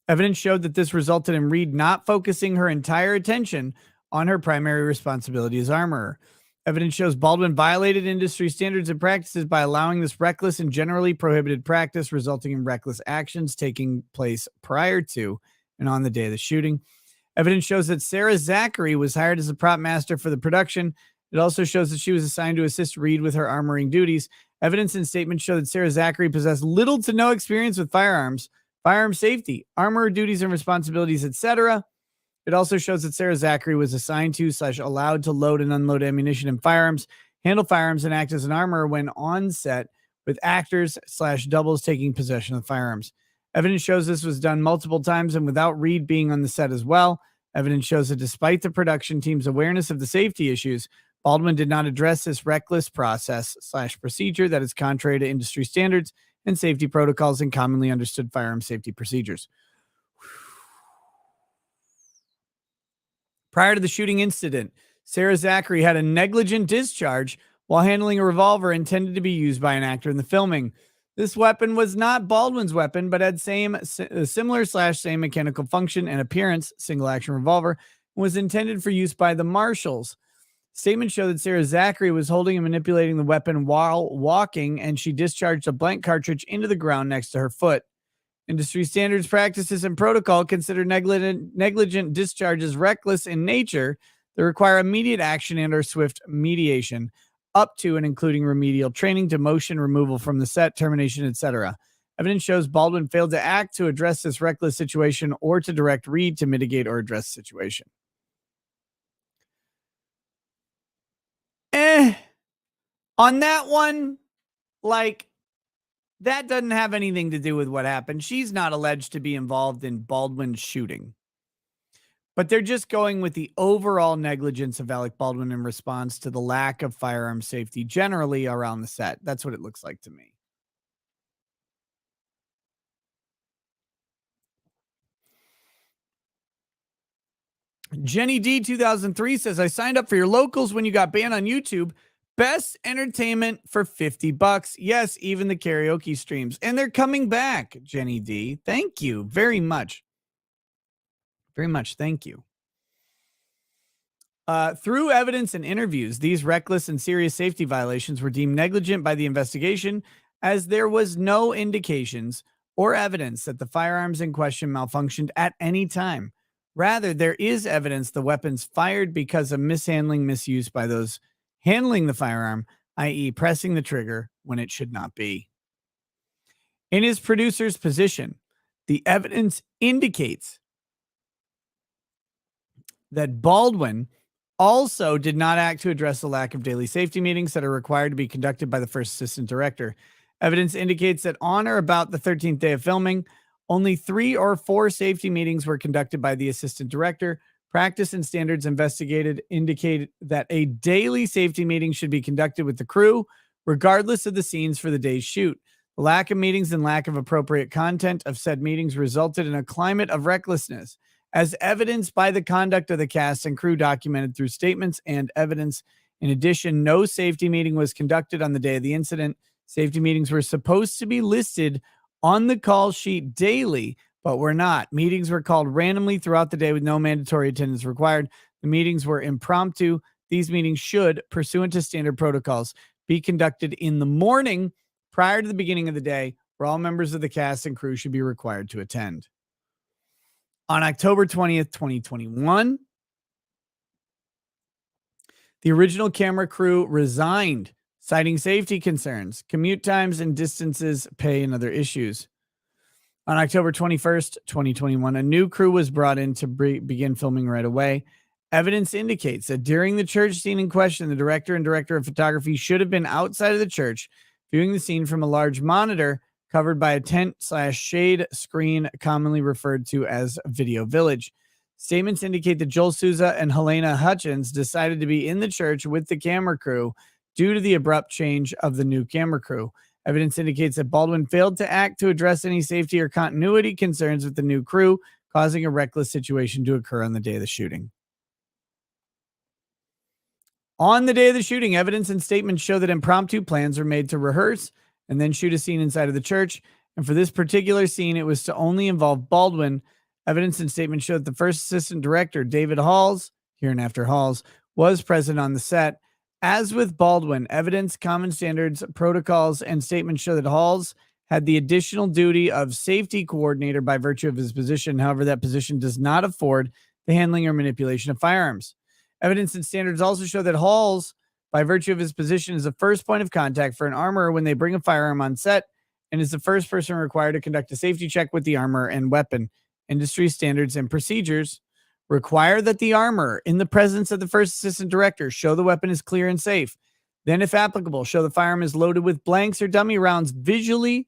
Evidence showed that this resulted in Reed not focusing her entire attention on her primary responsibility as armorer. Evidence shows Baldwin violated industry standards and practices by allowing this reckless and generally prohibited practice, resulting in reckless actions taking place prior to and on the day of the shooting. Evidence shows that Sarah Zachary was hired as a prop master for the production. It also shows that she was assigned to assist Reed with her armoring duties. Evidence and statements show that Sarah Zachary possessed little to no experience with firearms, firearm safety, armorer duties and responsibilities, etc. It also shows that Sarah Zachary was assigned to / allowed to load and unload ammunition and firearms, handle firearms, and act as an armorer when on set, with actors / doubles taking possession of the firearms. Evidence shows this was done multiple times and without Reed being on the set as well. Evidence shows that despite the production team's awareness of the safety issues, Baldwin did not address this reckless process / procedure that is contrary to industry standards and safety protocols and commonly understood firearm safety procedures. Prior to the shooting incident, Sarah Zachary had a negligent discharge while handling a revolver intended to be used by an actor in the filming. This weapon was not Baldwin's weapon, but had similar / same mechanical function and appearance, single action revolver, and was intended for use by the marshals. Statements show that Sarah Zachary was holding and manipulating the weapon while walking, and she discharged a blank cartridge into the ground next to her foot. Industry standards, practices, and protocol consider negligent discharges reckless in nature that require immediate action and/or swift mediation, up to and including remedial training, demotion, removal from the set, termination, etc. Evidence shows Baldwin failed to act to address this reckless situation or to direct Reed to mitigate or address the situation. On that one, that doesn't have anything to do with what happened. She's not alleged to be involved in Baldwin's shooting. But they're just going with the overall negligence of Alec Baldwin in response to the lack of firearm safety generally around the set. That's what it looks like to me. Jenny D 2003 says, I signed up for your locals when you got banned on YouTube. Best entertainment for $50. Yes, even the karaoke streams. And they're coming back, Jenny D. Thank you very much. Very much. Thank you. Through evidence and interviews, these reckless and serious safety violations were deemed negligent by the investigation, as there was no indications or evidence that the firearms in question malfunctioned at any time. Rather, there is evidence the weapons fired because of mishandling, misuse by those handling the firearm, i.e. pressing the trigger when it should not be. In his producer's position, the evidence indicates that Baldwin also did not act to address the lack of daily safety meetings that are required to be conducted by the first assistant director. Evidence indicates that on or about the 13th day of filming, only 3 or 4 safety meetings were conducted by the assistant director. Practice and standards investigated indicate that a daily safety meeting should be conducted with the crew, regardless of the scenes for the day's shoot. The lack of meetings and lack of appropriate content of said meetings resulted in a climate of recklessness, as evidenced by the conduct of the cast and crew documented through statements and evidence. In addition, no safety meeting was conducted on the day of the incident. Safety meetings were supposed to be listed on the call sheet daily, but were not. Meetings were called randomly throughout the day with no mandatory attendance required. The meetings were impromptu. These meetings should, pursuant to standard protocols, be conducted in the morning prior to the beginning of the day, where all members of the cast and crew should be required to attend. On October 20th, 2021, the original camera crew resigned, citing safety concerns, commute times and distances, pay, and other issues. On October 21st, 2021, a new crew was brought in to begin filming right away. Evidence indicates that during the church scene in question, the director and director of photography should have been outside of the church, viewing the scene from a large monitor covered by a tent/shade screen, commonly referred to as Video Village. Statements indicate that Joel Souza and Helena Hutchins decided to be in the church with the camera crew due to the abrupt change of the new camera crew. Evidence indicates that Baldwin failed to act to address any safety or continuity concerns with the new crew, causing a reckless situation to occur on the day of the shooting. On the day of the shooting, evidence and statements show that impromptu plans were made to rehearse and then shoot a scene inside of the church. And for this particular scene, it was to only involve Baldwin, Evidence and statements show that the first assistant director, David Halls, hereinafter Halls, was present on the set. As with Baldwin, evidence, common standards, protocols, and statements show that Halls had the additional duty of safety coordinator by virtue of his position. However, that position does not afford the handling or manipulation of firearms. Evidence and standards also show that Halls, by virtue of his position, is the first point of contact for an armorer when they bring a firearm on set and is the first person required to conduct a safety check with the armor and weapon. Industry standards and procedures require that the armorer, in the presence of the first assistant director, show the weapon is clear and safe. Then, if applicable, show the firearm is loaded with blanks or dummy rounds visually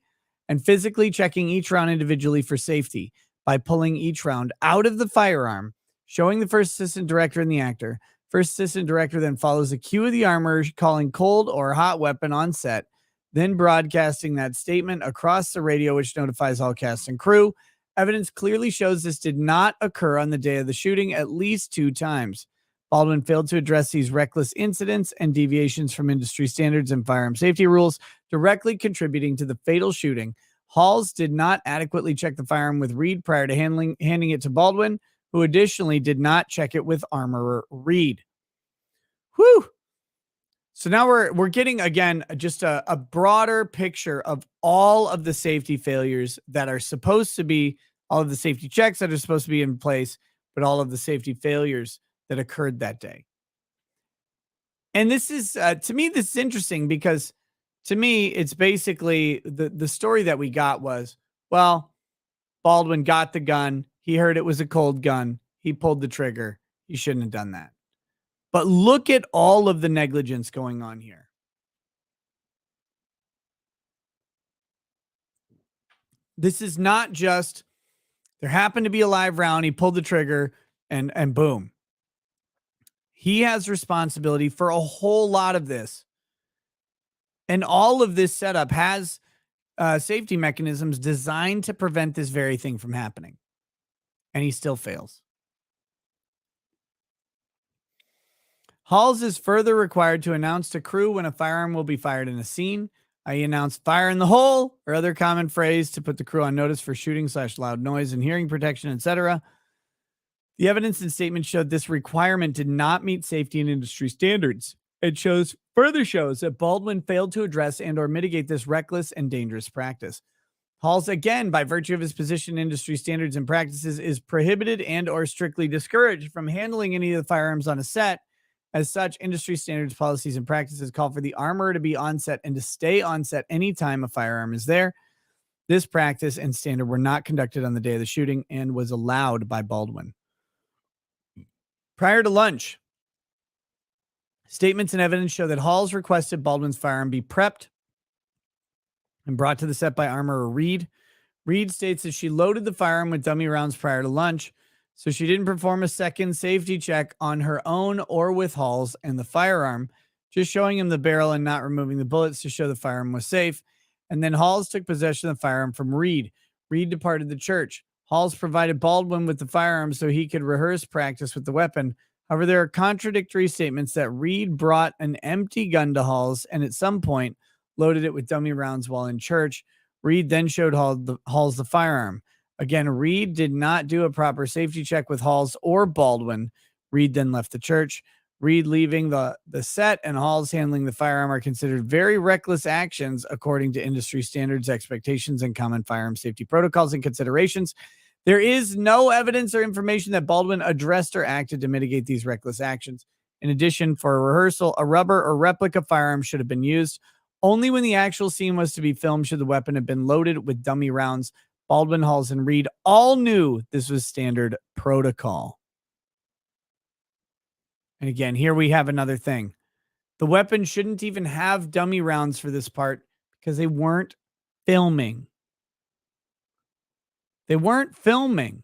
and physically checking each round individually for safety by pulling each round out of the firearm, showing the first assistant director and the actor. First assistant director then follows the cue of the armorer calling cold or hot weapon on set, then broadcasting that statement across the radio, which notifies all cast and crew. Evidence clearly shows this did not occur on the day of the shooting at least 2 times. Baldwin failed to address these reckless incidents and deviations from industry standards and firearm safety rules, directly contributing to the fatal shooting. Halls did not adequately check the firearm with Reed prior to handing it to Baldwin, who additionally did not check it with armorer Reed. Whew. So now we're getting, again, just a broader picture of all of the safety failures that are supposed to be, all of the safety checks that are supposed to be in place, but all of the safety failures that occurred that day. And this is, to me, this is interesting because to me, it's basically the story that we got was, well, Baldwin got the gun. He heard it was a cold gun. He pulled the trigger. He shouldn't have done that. But look at all of the negligence going on here. This is not just there happened to be a live round. He pulled the trigger and boom. He has responsibility for a whole lot of this. And all of this setup has safety mechanisms designed to prevent this very thing from happening. And he still fails. Halls is further required to announce to crew when a firearm will be fired in a scene. I announce fire in the hole or other common phrase to put the crew on notice for shooting / loud noise and hearing protection, etc. The evidence and statement showed this requirement did not meet safety and industry standards. It further shows that Baldwin failed to address and or mitigate this reckless and dangerous practice. Halls, again, by virtue of his position, industry standards and practices, is prohibited and or strictly discouraged from handling any of the firearms on a set. As such, industry standards, policies, and practices call for the armorer to be on set and to stay on set anytime a firearm is there. This practice and standard were not conducted on the day of the shooting and was allowed by Baldwin. Prior to lunch, statements and evidence show that Halls requested Baldwin's firearm be prepped and brought to the set by armorer Reed. Reed states that she loaded the firearm with dummy rounds prior to lunch, so she didn't perform a second safety check on her own or with Halls and the firearm, just showing him the barrel and not removing the bullets to show the firearm was safe. And then Halls took possession of the firearm from Reed. Reed departed the church. Halls provided Baldwin with the firearm so he could rehearse practice with the weapon. However, there are contradictory statements that Reed brought an empty gun to Halls and at some point loaded it with dummy rounds while in church. Reed then showed Halls the firearm. Again, Reed did not do a proper safety check with Halls or Baldwin. Reed then left the church. Reed leaving the set and Halls handling the firearm are considered very reckless actions according to industry standards, expectations, and common firearm safety protocols and considerations. There is no evidence or information that Baldwin addressed or acted to mitigate these reckless actions. In addition, for a rehearsal, a rubber or replica firearm should have been used. Only when the actual scene was to be filmed should the weapon have been loaded with dummy rounds. Baldwin, Halls, and Reed all knew this was standard protocol. And again, here we have another thing. The weapon shouldn't even have dummy rounds for this part because they weren't filming. They weren't filming.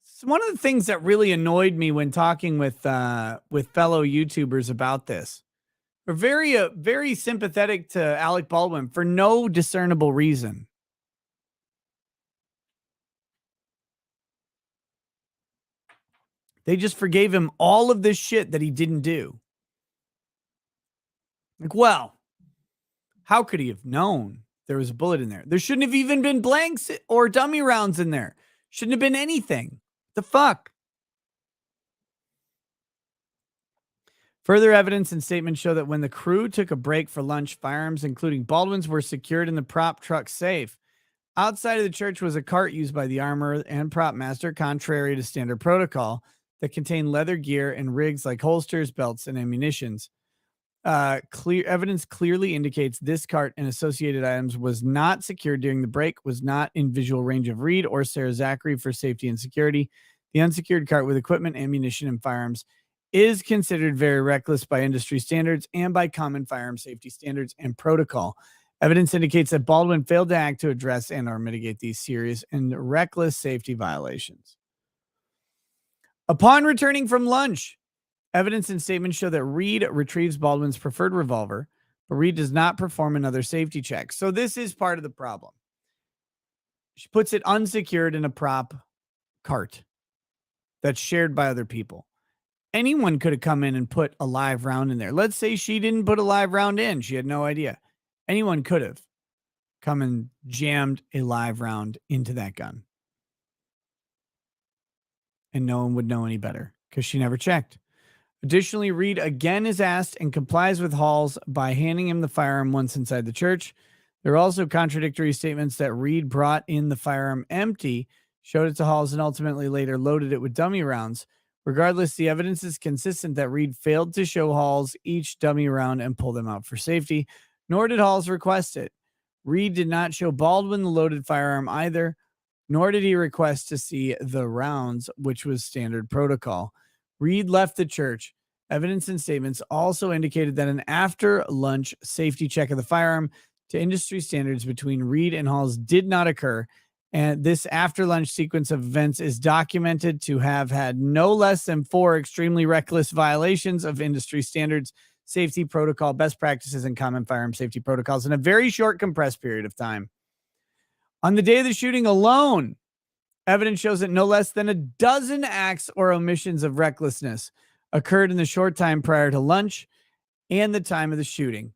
It's one of the things that really annoyed me when talking with fellow YouTubers about this. We're very sympathetic to Alec Baldwin for no discernible reason. They just forgave him all of this shit that he didn't do. Like, well, how could he have known there was a bullet in there? There shouldn't have even been blanks or dummy rounds in there. Shouldn't have been anything. The fuck? Further evidence and statements show that when the crew took a break for lunch, firearms, including Baldwin's, were secured in the prop truck safe. Outside of the church was a cart used by the armorer and prop master, contrary to standard protocol, that contained leather gear and rigs like holsters, belts, and ammunitions. Clear evidence clearly indicates this cart and associated items was not secured during the break, was not in visual range of Reed or Sarah Zachary for safety and security. The unsecured cart with equipment, ammunition, and firearms is considered very reckless by industry standards and by common firearm safety standards and protocol. Evidence indicates that Baldwin failed to act to address and or mitigate these serious and reckless safety violations. Upon returning from lunch, evidence and statements show that Reed retrieves Baldwin's preferred revolver, but Reed does not perform another safety check. So this is part of the problem. She puts it unsecured in a prop cart that's shared by other people. Anyone could have come in and put a live round in there. Let's say she didn't put a live round in. She had no idea. Anyone could have come and jammed a live round into that gun. And no one would know any better because she never checked. Additionally, Reed again is asked and complies with Halls by handing him the firearm once inside the church. There are also contradictory statements that Reed brought in the firearm empty, showed it to Halls, and ultimately later loaded it with dummy rounds. Regardless, the evidence is consistent that Reed failed to show Halls each dummy round and pull them out for safety, nor did Halls request it. Reed did not show Baldwin the loaded firearm either, nor did he request to see the rounds, which was standard protocol. Reed left the church. Evidence and statements also indicated that an after-lunch safety check of the firearm to industry standards between Reed and Halls did not occur, and this after-lunch sequence of events is documented to have had no less than 4 extremely reckless violations of industry standards, safety protocol, best practices, and common firearm safety protocols in a very short compressed period of time. On the day of the shooting alone, evidence shows that no less than a dozen acts or omissions of recklessness occurred in the short time prior to lunch and the time of the shooting.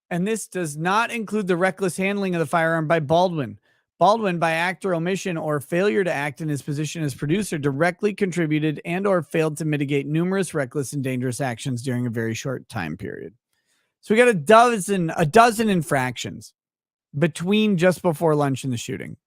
And this does not include the reckless handling of the firearm by Baldwin. Baldwin, by act or omission or failure to act in his position as producer, directly contributed and or failed to mitigate numerous reckless and dangerous actions during a very short time period. So we got a dozen infractions between just before lunch and the shooting.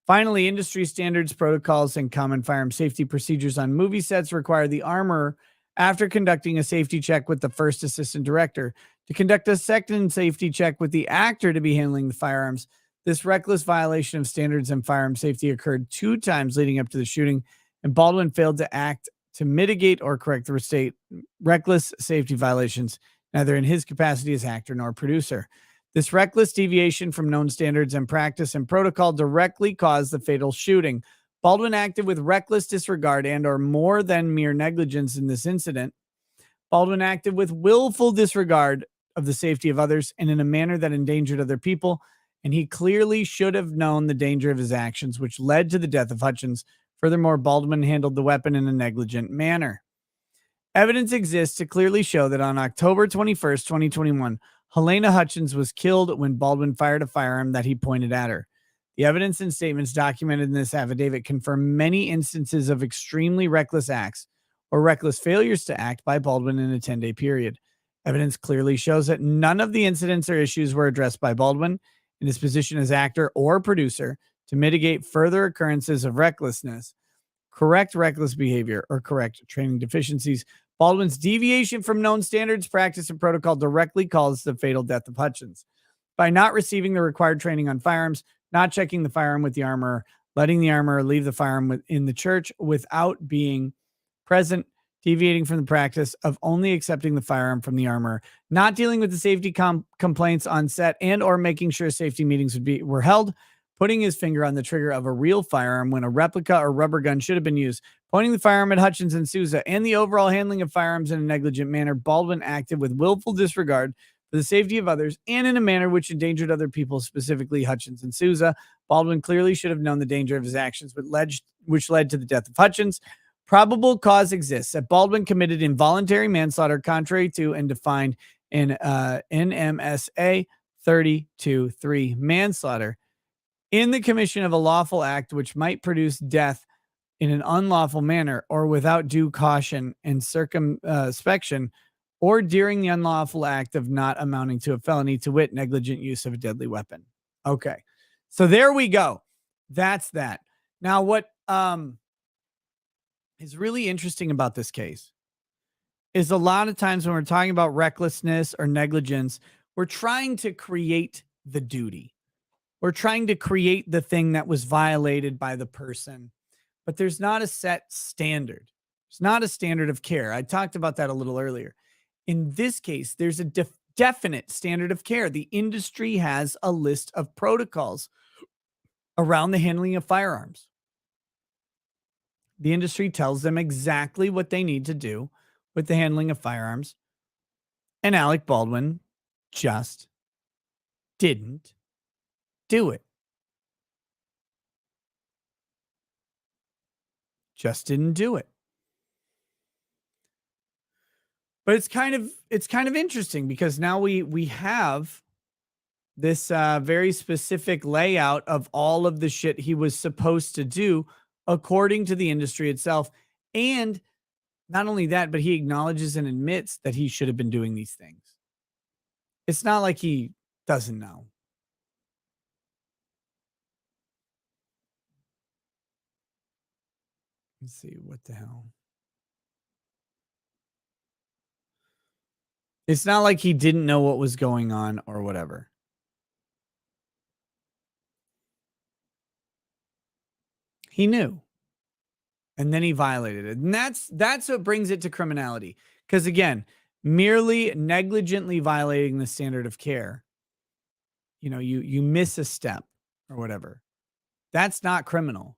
Finally, industry standards, protocols, and common firearm safety procedures on movie sets require the armorer, after conducting a safety check with the first assistant director, to conduct a second safety check with the actor to be handling the firearms. This reckless violation of standards and firearm safety occurred 2 times leading up to the shooting, and Baldwin failed to act to mitigate or correct the reckless safety violations, neither in his capacity as actor nor producer. This reckless deviation from known standards and practice and protocol directly caused the fatal shooting. Baldwin acted with reckless disregard and or more than mere negligence in this incident. Baldwin acted with willful disregard of the safety of others and in a manner that endangered other people, and he clearly should have known the danger of his actions, which led to the death of Hutchins. Furthermore, Baldwin handled the weapon in a negligent manner. Evidence exists to clearly show that on October 21st, 2021, Helena Hutchins was killed when Baldwin fired a firearm that he pointed at her. The evidence and statements documented in this affidavit confirm many instances of extremely reckless acts or reckless failures to act by Baldwin in a 10-day period. Evidence clearly shows that none of the incidents or issues were addressed by Baldwin in his position as actor or producer to mitigate further occurrences of recklessness, correct reckless behavior, or correct training deficiencies. Baldwin's deviation from known standards, practice, and protocol directly caused the fatal death of Hutchins. By not receiving the required training on firearms, not checking the firearm with the armorer, letting the armorer leave the firearm in the church without being present, deviating from the practice of only accepting the firearm from the armorer, not dealing with the safety complaints on set, and or making sure safety meetings were held, putting his finger on the trigger of a real firearm when a replica or rubber gun should have been used, pointing the firearm at Hutchins and Souza, and the overall handling of firearms in a negligent manner. Baldwin acted with willful disregard for the safety of others and in a manner which endangered other people, specifically Hutchins and Souza. Baldwin clearly should have known the danger of his actions, which led to the death of Hutchins. Probable cause exists that Baldwin committed involuntary manslaughter contrary to and defined in NMSA 32.3 manslaughter. in the commission of a lawful act which might produce death in an unlawful manner or without due caution and circumspection, or during the unlawful act of not amounting to a felony, to wit, negligent use of a deadly weapon. Okay. So there we go. That's that. Now, what is really interesting about this case is a lot of times when we're talking about recklessness or negligence, we're trying to create the duty. We're trying to create the thing that was violated by the person, but there's not a set standard. It's not a standard of care. I talked about that a little earlier. In this case, there's a definite standard of care. The industry has a list of protocols around the handling of firearms. The industry tells them exactly what they need to do with the handling of firearms. And Alec Baldwin just didn't do it. Just didn't do it. But it's kind of interesting because now we have this very specific layout of all of the shit he was supposed to do according to the industry itself. And not only that, but he acknowledges and admits that he should have been doing these things. It's not like he doesn't know. Let's see, what the hell? It's not like he didn't know what was going on or whatever. He knew. And then he violated it. And that's what brings it to criminality. Because again, merely negligently violating the standard of care, you miss a step or whatever. That's not criminal.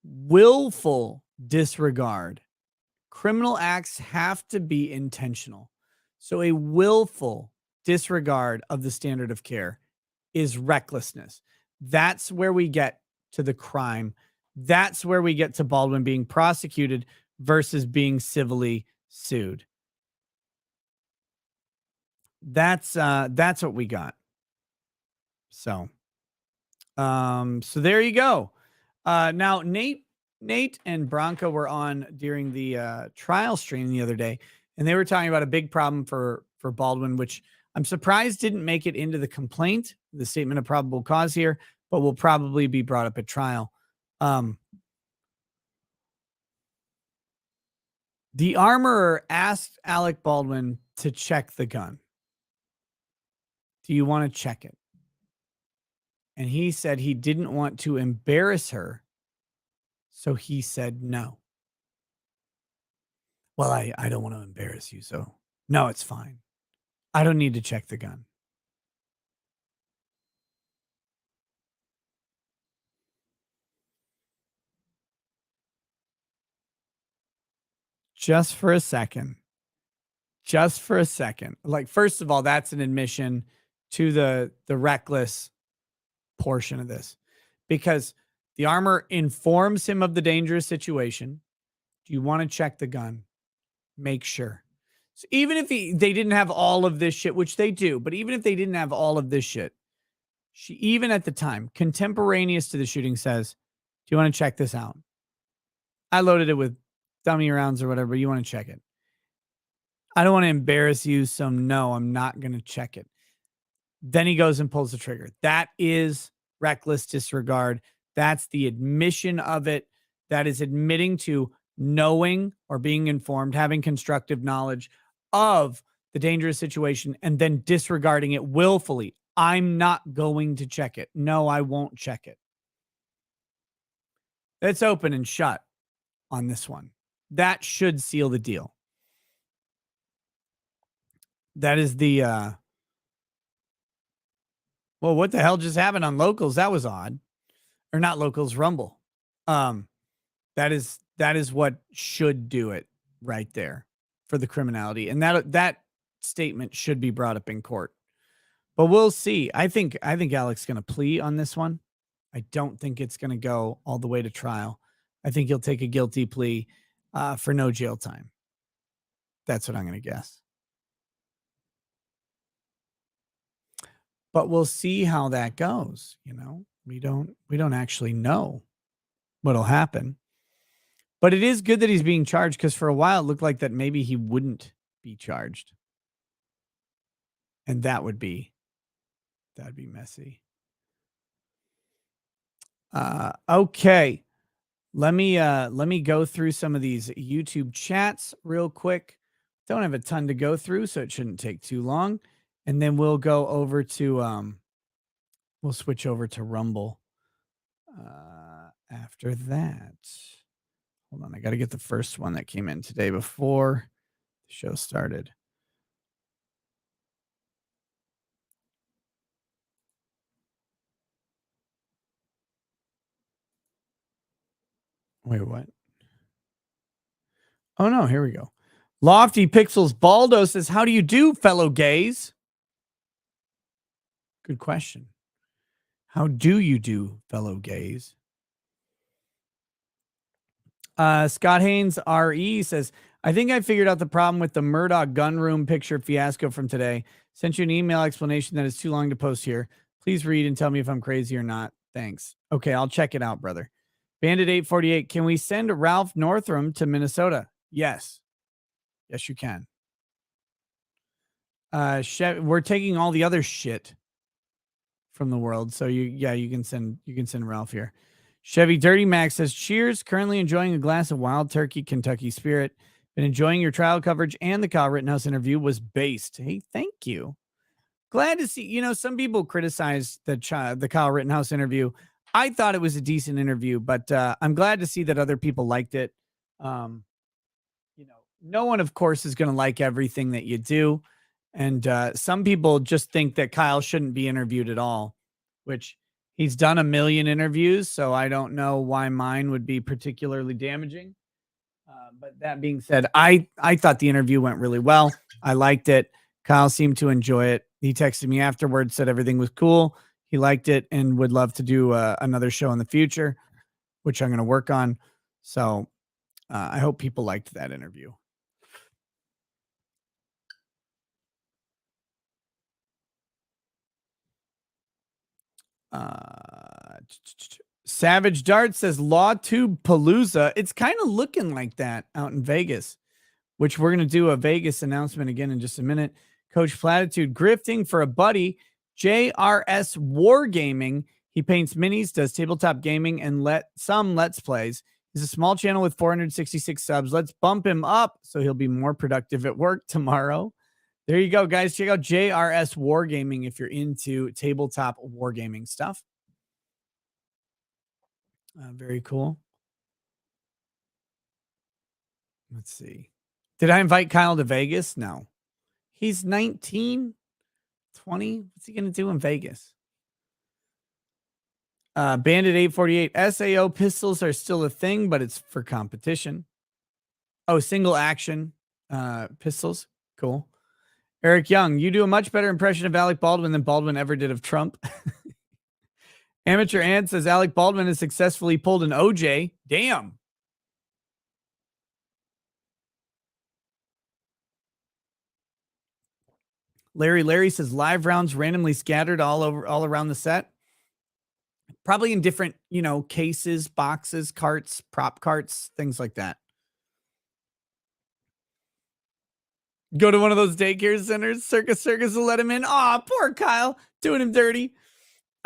Willful disregard. Criminal acts have to be intentional. So a willful disregard of the standard of care is recklessness. That's where we get to the crime. That's where we get to Baldwin being prosecuted versus being civilly sued. That's what we got. So there you go. Now Nate and Bronca were on during the trial stream the other day, and they were talking about a big problem for Baldwin, which I'm surprised didn't make it into the complaint, the statement of probable cause here, but will probably be brought up at trial. The armorer asked Alec Baldwin to check the gun. Do you want to check it? And he said he didn't want to embarrass her, so he said no. Well, I don't want to embarrass you, so no, it's fine. I don't need to check the gun. Just for a second. Just for a second. Like, first of all, that's an admission to the reckless portion of this, because the armor informs him of the dangerous situation. Do you want to check the gun? Make sure. So even if they didn't have all of this shit, which they do, but even if they didn't have all of this shit, she, even at the time, contemporaneous to the shooting, says, do you want to check this out? I loaded it with dummy rounds or whatever. You want to check it? I don't want to embarrass you, so no, I'm not going to check it. Then he goes and pulls the trigger. That is reckless disregard. That's the admission of it. That is admitting to knowing or being informed, having constructive knowledge of the dangerous situation, and then disregarding it willfully. I'm not going to check it. No, I won't check it. It's open and shut on this one. That should seal the deal. That is the well, what the hell just happened on Locals? That was odd. Or not Locals, Rumble. That is what should do it right there for the criminality. And that statement should be brought up in court. But we'll see. I think Alec's going to plea on this one. I don't think it's going to go all the way to trial. I think he'll take a guilty plea for no jail time. That's what I'm going to guess. But we'll see how that goes, We don't actually know what'll happen. But it is good that he's being charged because for a while it looked like that maybe he wouldn't be charged. And that'd be messy. Okay. Let me go through some of these YouTube chats real quick. Don't have a ton to go through, so it shouldn't take too long. And then we'll go over to we'll switch over to Rumble after that. Hold on, I got to get the first one that came in today before the show started. Wait, what? Oh no, here we go. Lofty Pixels Baldo says, "How do you do, fellow gays?" Good question. How do you do, fellow gays? Scott Haynes RE says, "I think I figured out the problem with the Murdoch gunroom picture fiasco from today. Sent you an email explanation that is too long to post here. Please read and tell me if I'm crazy or not. Thanks." Okay, I'll check it out, brother. Bandit 848, can we send Ralph Northam to Minnesota? Yes. Yes, you can. We're taking all the other shit from the world. So you can send Ralph here. Chevy Dirty Max says, "Cheers. Currently enjoying a glass of Wild Turkey Kentucky Spirit. Been enjoying your trial coverage, and the Kyle Rittenhouse interview was based." Hey, thank you. Glad to see. Some people criticize the Kyle Rittenhouse interview. I thought it was a decent interview, but I'm glad to see that other people liked it. Um, no one, of course, is going to like everything that you do. And some people just think that Kyle shouldn't be interviewed at all, which he's done a million interviews. So I don't know why mine would be particularly damaging. But that being said, I thought the interview went really well. I liked it. Kyle seemed to enjoy it. He texted me afterwards, said everything was cool. He liked it and would love to do another show in the future, which I'm going to work on. So I hope people liked that interview. Savage Dart says Law Tube Palooza. It's kind of looking like that out in Vegas, which we're going to do a Vegas announcement again in just a minute. Coach Platitude grifting for a buddy, JRS Wargaming. He paints minis, does tabletop gaming, and let's plays. He's a small channel with 466 subs. Let's bump him up so he'll be more productive at work tomorrow. There you go, guys. Check out JRS Wargaming if you're into tabletop wargaming stuff. Very cool. Let's see. Did I invite Kyle to Vegas? No. He's 19, 20. What's he going to do in Vegas? Bandit 848. SAO pistols are still a thing, but it's for competition. Oh, single action pistols. Cool. Eric Young, you do a much better impression of Alec Baldwin than Baldwin ever did of Trump. Amateur Ant says Alec Baldwin has successfully pulled an OJ. Damn. Larry says live rounds randomly scattered all around the set. Probably in different, cases, boxes, carts, prop carts, things like that. Go to one of those daycare centers. Circus will let him in. Aw, poor Kyle, doing him dirty.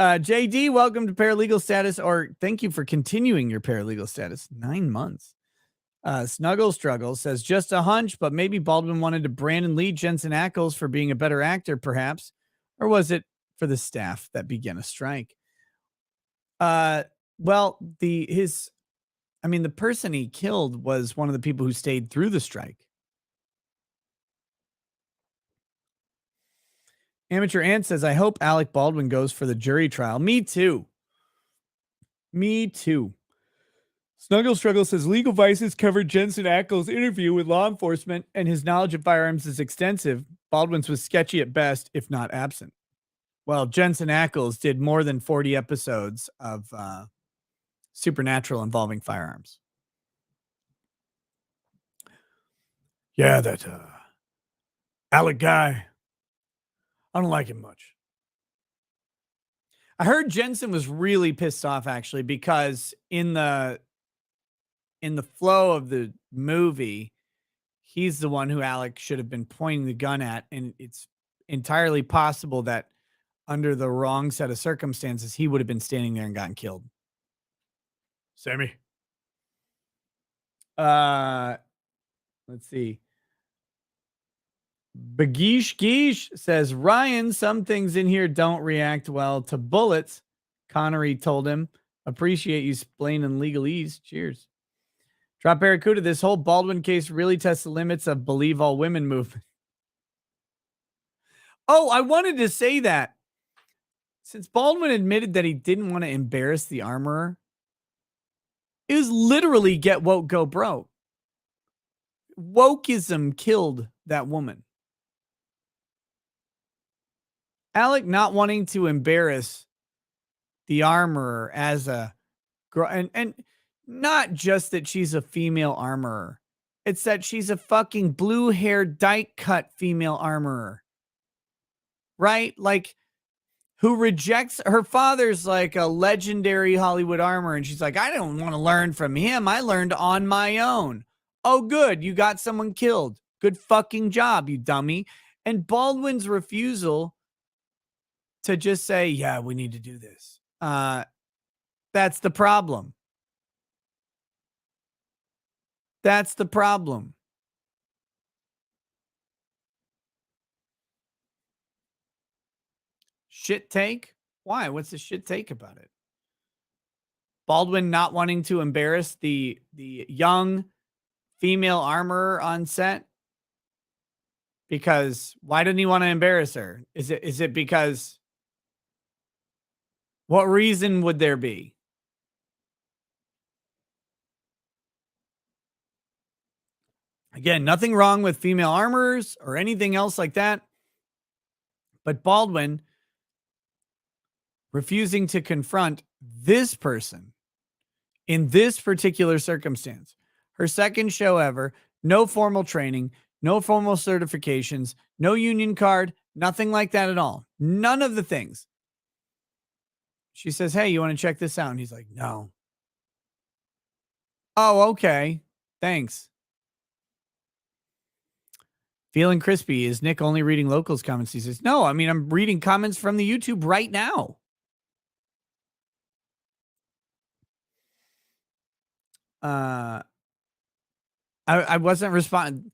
JD, welcome to paralegal status, or thank you for continuing your paralegal status. 9 months. Snuggle Struggle says just a hunch, but maybe Baldwin wanted to Brandon Lee Jensen Ackles for being a better actor, perhaps, or was it for the staff that began a strike? Well, the person he killed was one of the people who stayed through the strike. Amateur Ant says, I hope Alec Baldwin goes for the jury trial. Me too. Snuggle Struggle says Legal Vices covered Jensen Ackles' interview with law enforcement, and his knowledge of firearms is extensive. Baldwin's was sketchy at best, if not absent. Well, Jensen Ackles did more than 40 episodes of Supernatural involving firearms. Yeah, that Alec guy, I don't like him much. I heard Jensen was really pissed off actually because in the flow of the movie, he's the one who Alec should have been pointing the gun at, and it's entirely possible that under the wrong set of circumstances, he would have been standing there and gotten killed. Sammy. Let's see. Bagish Geesh says, Ryan, some things in here don't react well to bullets. Connery told him, appreciate you explaining legalese. Cheers. Drop Barracuda, this whole Baldwin case really tests the limits of believe all women movement. Oh, I wanted to say that. Since Baldwin admitted that he didn't want to embarrass the armorer, it was literally get woke, go broke. Wokeism killed that woman. Alec not wanting to embarrass the armorer as a girl, and not just that she's a female armorer. It's that she's a fucking blue-haired, dyke-cut female armorer. Right? Like, who rejects her father's like a legendary Hollywood armorer, and she's like, I don't want to learn from him. I learned on my own. Oh, good. You got someone killed. Good fucking job, you dummy. And Baldwin's refusal to just say, yeah, we need to do this. That's the problem. That's the problem. Shit take? Why? What's the shit take about it? Baldwin not wanting to embarrass the young female armorer on set? Because why didn't he want to embarrass her? Is it because what reason would there be? Again, nothing wrong with female armorers or anything else like that. But Baldwin refusing to confront this person in this particular circumstance. Her second show ever, no formal training, no formal certifications, no union card, nothing like that at all. None of the things. She says, hey, you want to check this out? And he's like, no. Oh, okay. Thanks. Feeling crispy. Is Nick only reading locals comments? He says, no, I mean, I'm reading comments from the YouTube right now. I wasn't responding.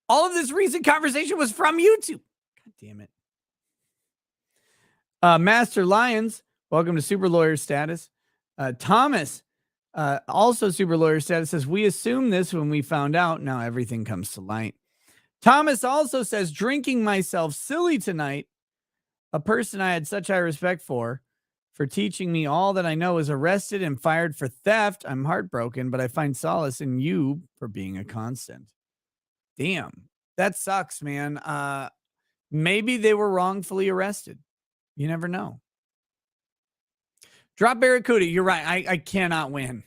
All of this recent conversation was from YouTube. God damn it. Master Lions, welcome to Super Lawyer status. Thomas, also Super Lawyer status, says, we assumed this when we found out. Now everything comes to light. Thomas also says, drinking myself silly tonight. A person I had such high respect for teaching me all that I know is arrested and fired for theft. I'm heartbroken, but I find solace in you for being a constant. Damn, that sucks, man. Maybe they were wrongfully arrested. You never know. Drop Barracuda. You're right. I cannot win.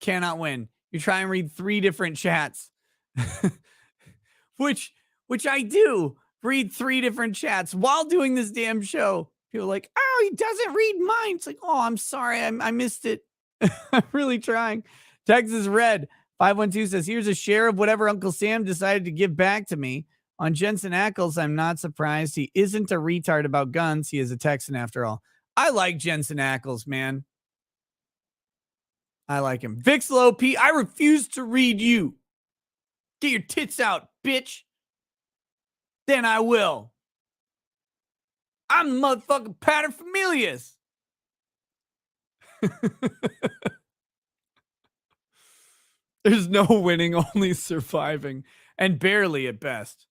Cannot win. You try and read 3 different chats, which I do read 3 different chats while doing this damn show. People are like, oh, he doesn't read mine. It's like, oh, I'm sorry. I missed it. I'm really trying. Texas Red 512 says, here's a share of whatever Uncle Sam decided to give back to me. On Jensen Ackles, I'm not surprised. He isn't a retard about guns. He is a Texan after all. I like Jensen Ackles, man. I like him. Vixlow P, I refuse to read you. Get your tits out, bitch. Then I will. I'm motherfucking paterfamilias. There's no winning, only surviving, and barely at best.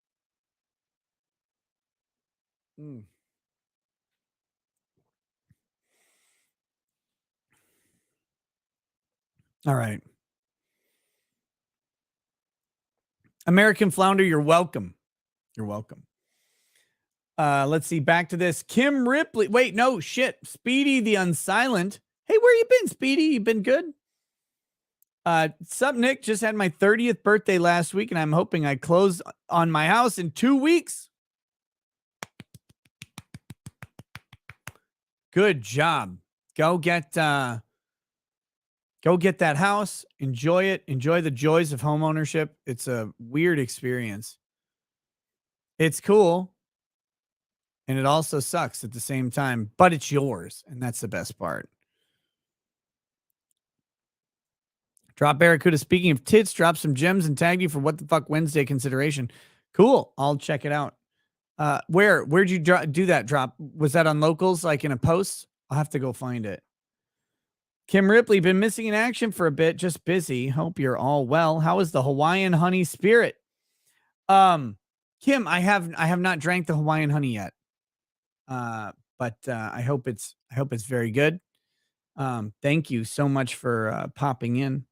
All right. American Flounder, you're welcome. You're welcome. Let's see. Back to this. Kim Ripley. Wait, no, shit. Speedy the Unsilent. Hey, where you been, Speedy? You been good? Sup, Nick? Just had my 30th birthday last week, and I'm hoping I close on my house in 2 weeks. Good job. Go get that house. Enjoy it. Enjoy the joys of home ownership. It's a weird experience. It's cool. And it also sucks at the same time, but it's yours. And that's the best part. Drop Barracuda. Speaking of tits, drop some gems and tag you for What the Fuck Wednesday consideration. Cool. I'll check it out. Where'd you do that drop? Was that on Locals, like in a post? I'll have to go find it. Kim Ripley, been missing in action for a bit, just busy. Hope you're all well. How is the Hawaiian honey spirit? Kim, I have not drank the Hawaiian honey yet. But I hope it's very good. Thank you so much for popping in.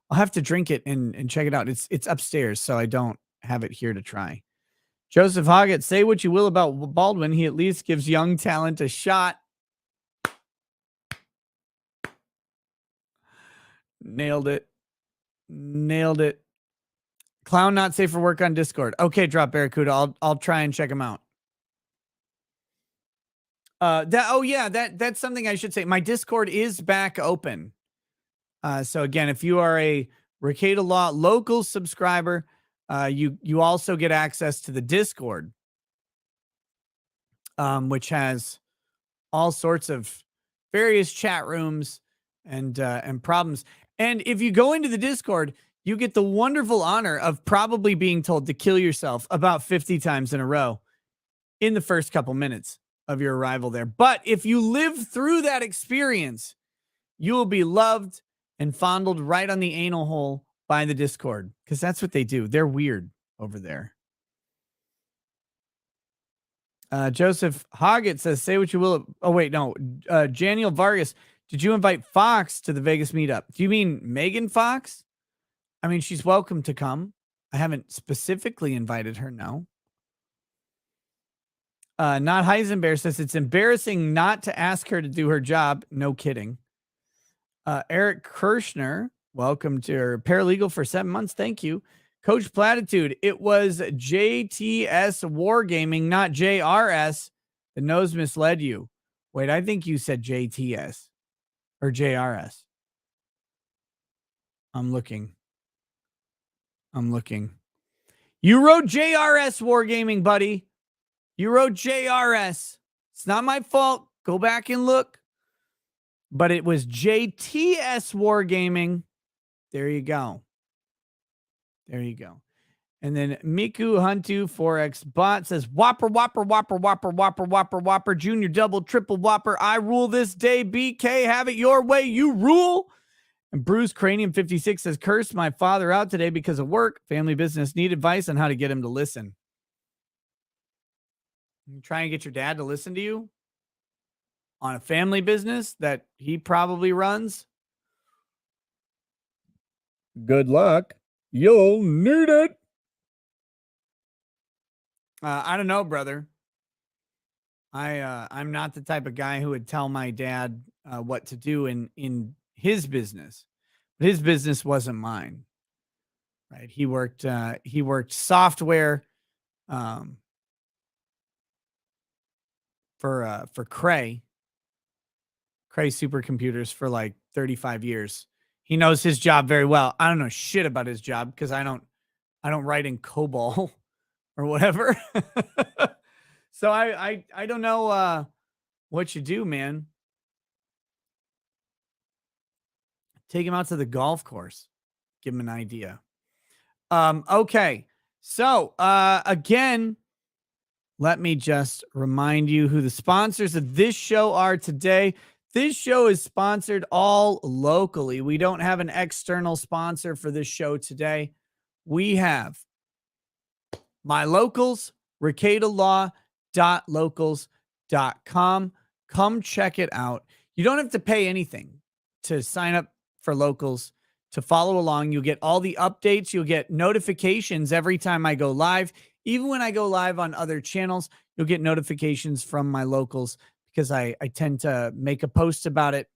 I'll have to drink it and check it out. It's upstairs, so I don't have it here to try. Joseph Hoggett, say what you will about Baldwin. He at least gives young talent a shot. Nailed it. Clown not safe for work on Discord. Okay, Drop Barracuda. I'll try and check him out. That's something I should say. My Discord is back open. So again, if you are a Ricada Law local subscriber, you also get access to the Discord, which has all sorts of various chat rooms and problems. And if you go into the Discord, you get the wonderful honor of probably being told to kill yourself about 50 times in a row in the first couple minutes of your arrival there. But if you live through that experience, you will be loved and fondled right on the anal hole by the Discord, because that's what they do. They're weird over there. Joseph Hoggett says, say what you will. Oh, wait, no. Janiel Vargas, did you invite Fox to the Vegas meetup? Do you mean Megan Fox? I mean, she's welcome to come. I haven't specifically invited her, no. Not Heisenberg says, it's embarrassing not to ask her to do her job. No kidding. Eric Kirschner, welcome to our paralegal for 7 months. Thank you. Coach Platitude, it was JTS Wargaming, not JRS. The nose misled you. Wait, I think you said JTS or JRS. I'm looking. You wrote JRS Wargaming, buddy. You wrote JRS. It's not my fault. Go back and look. But it was JTS Wargaming. There you go. And then Miku Huntu 4X Bot says, Whopper, Junior, double, triple Whopper. I rule this day. BK, have it your way. You rule. And Bruce Cranium 56 says, cursed my father out today because of work. Family business. Need advice on how to get him to listen. You try and get your dad to listen to you on a family business that he probably runs. Good luck. You'll need it. I don't know, brother. I'm not the type of guy who would tell my dad what to do in his business. But his business wasn't mine. Right? He worked software for Cray supercomputers for like 35 years. He knows his job very well. I don't know shit about his job because I don't write in COBOL or whatever. So I don't know what you do, man. Take him out to the golf course. Give him an idea. Okay. So again, let me just remind you who the sponsors of this show are today. This show is sponsored all locally. We don't have an external sponsor for this show today. We have my locals, ricadalaw.locals.com. Come check it out. You don't have to pay anything to sign up for locals, to follow along. You'll get all the updates. You'll get notifications every time I go live. Even when I go live on other channels, you'll get notifications from my locals because I tend to make a post about it.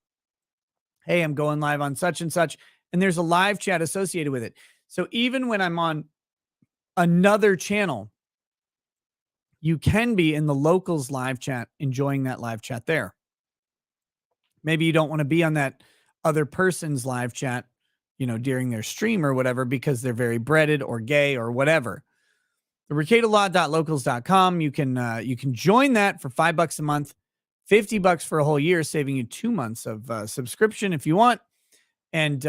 Hey, I'm going live on such and such. And there's a live chat associated with it. So even when I'm on another channel, you can be in the locals live chat, enjoying that live chat there. Maybe you don't want to be on that other person's live chat, during their stream or whatever, because they're very breaded or gay or whatever. The recadalaw.locals.com. You can join that for $5 a month, $50 for a whole year, saving you 2 months of subscription if you want. And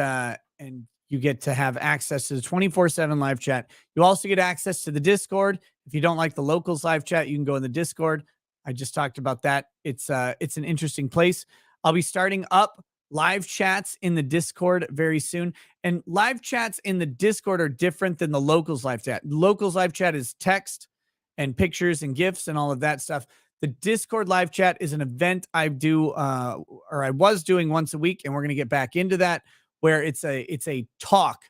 you get to have access to the 24/7 live chat. You also get access to the Discord. If you don't like the locals live chat, you can go in the Discord. I just talked about that. It's an interesting place. I'll be starting up live chats in the Discord very soon. And live chats in the Discord are different than the locals live chat. Locals live chat is text and pictures and GIFs and all of that stuff. The Discord live chat is an event I do, or I was doing once a week, and we're going to get back into that, where it's a talk,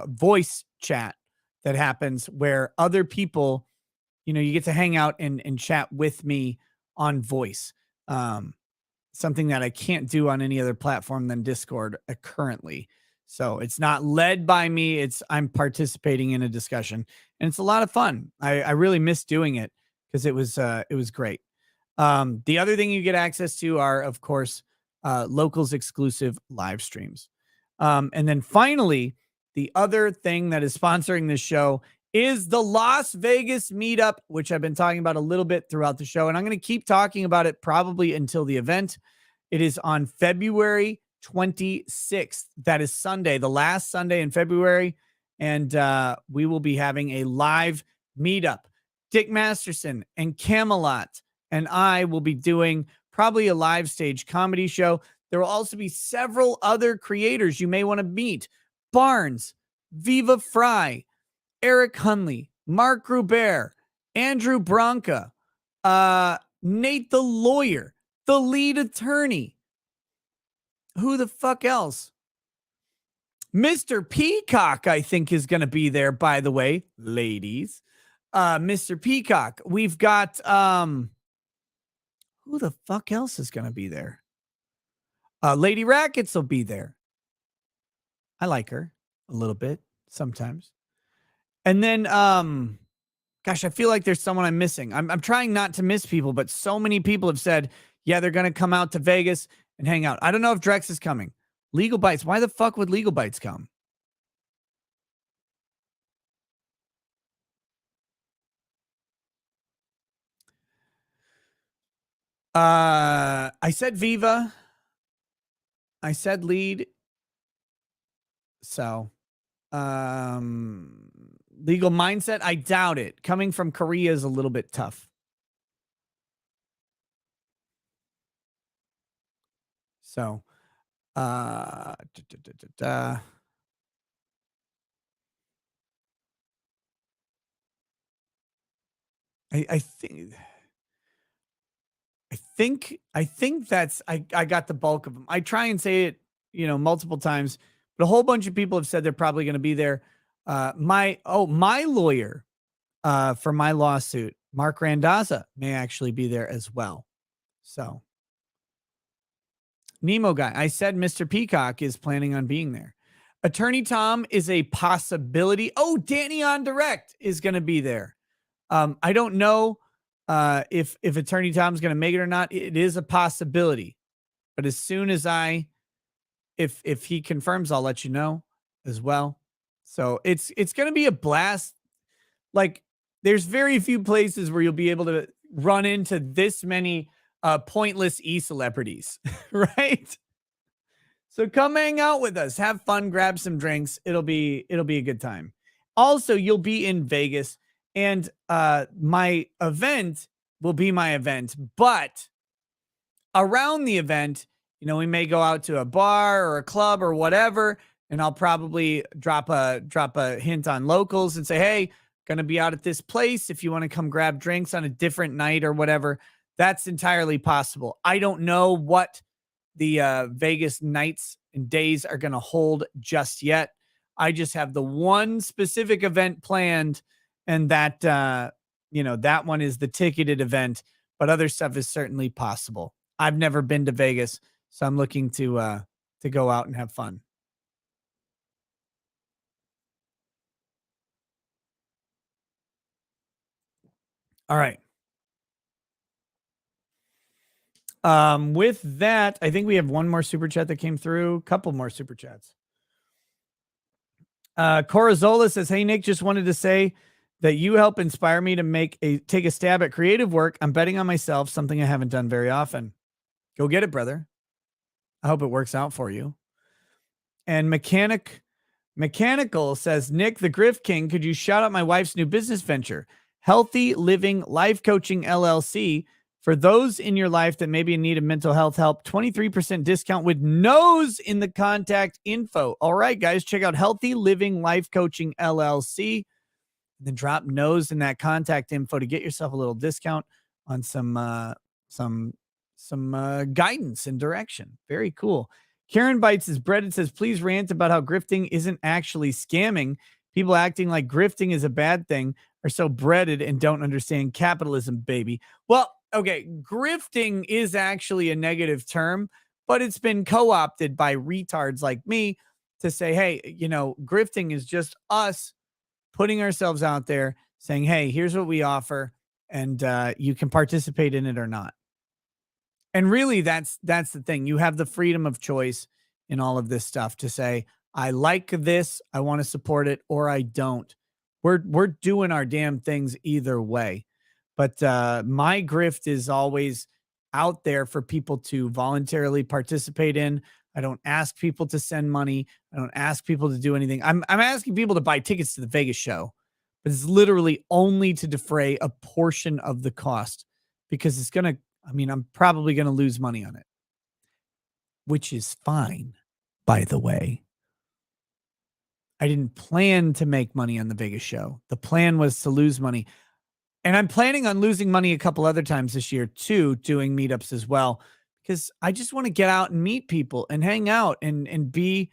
voice chat that happens where other people, you get to hang out and chat with me on voice. Something that I can't do on any other platform than Discord currently. So it's not led by me. I'm participating in a discussion, and it's a lot of fun. I really miss doing it because it was great. The other thing you get access to are, of course, locals exclusive live streams. And then finally, the other thing that is sponsoring this show is the Las Vegas meetup, which I've been talking about a little bit throughout the show. And I'm going to keep talking about it probably until the event. It is on February 26th. That is Sunday, the last Sunday in February. And we will be having a live meetup. Dick Masterson and Camelot and I will be doing probably a live stage comedy show. There will also be several other creators you may want to meet. Barnes, Viva Fry, Eric Hunley, Mark Grubert, Andrew Bronca, Nate the lawyer, the lead attorney. Who the fuck else? Mr. Peacock, I think, is going to be there, by the way, ladies. Mr. Peacock. We've got, who the fuck else is going to be there? Lady Rackets will be there. I like her a little bit sometimes. And then, gosh, I feel like there's someone I'm missing. I'm trying not to miss people, but so many people have said, yeah, they're going to come out to Vegas and hang out. I don't know if Drex is coming. Legal Bites. Why the fuck would Legal Bites come? I said Viva. I said lead. So, legal mindset. I doubt it. Coming from Korea is a little bit tough. So, I think that's I got the bulk of them. I try and say it, multiple times, but a whole bunch of people have said they're probably going to be there. My lawyer for my lawsuit, Mark Randazza, may actually be there as well. So, Nemo guy, I said Mr. Peacock is planning on being there. Attorney Tom is a possibility. Oh, Danny on Direct is going to be there. I don't know if Attorney Tom's going to make it or not. It is a possibility, but as soon as if he confirms, I'll let you know as well. So it's going to be a blast. Like, there's very few places where you'll be able to run into this many pointless celebrities, right? So come hang out with us, have fun, grab some drinks. It'll be a good time. Also, you'll be in Vegas, and my event will be my event, but around the event, we may go out to a bar or a club or whatever, and I'll probably drop a hint on locals and say, hey, gonna be out at this place if you want to come grab drinks on a different night or whatever. That's entirely possible. I don't know what the Vegas nights and days are going to hold just yet. I just have the one specific event planned, and that that one is the ticketed event, but other stuff is certainly possible. I've never been to Vegas, so I'm looking to go out and have fun. All right. With that, I think we have one more super chat that came through. Couple more super chats. Corazola says, "Hey Nick, just wanted to say that you help inspire me to take a stab at creative work. I'm betting on myself, something I haven't done very often. Go get it, brother. I hope it works out for you." And Mechanical says, "Nick, the Grift King, could you shout out my wife's new business venture, Healthy Living Life Coaching LLC? For those in your life that maybe need of mental health help, 23% discount with nose in the contact info." All right, guys, check out Healthy Living Life Coaching LLC. Then drop nose in that contact info to get yourself a little discount on some guidance and direction. Very cool. Karen Bites is breaded says, "Please rant about how grifting isn't actually scamming. People acting like grifting is a bad thing are so breaded and don't understand capitalism, baby." Well, okay, grifting is actually a negative term, but it's been co-opted by retards like me to say, hey, grifting is just us putting ourselves out there saying, hey, here's what we offer, and you can participate in it or not. And really, that's the thing. You have the freedom of choice in all of this stuff to say, I like this, I want to support it, or I don't. We're doing our damn things either way. But my grift is always out there for people to voluntarily participate in. I don't ask people to send money. I don't ask people to do anything. I'm asking people to buy tickets to the Vegas show, but it's literally only to defray a portion of the cost, because I'm probably going to lose money on it, which is fine, by the way. I didn't plan to make money on the Vegas show. The plan was to lose money. And I'm planning on losing money a couple other times this year too, doing meetups as well, because I just want to get out and meet people and hang out and be,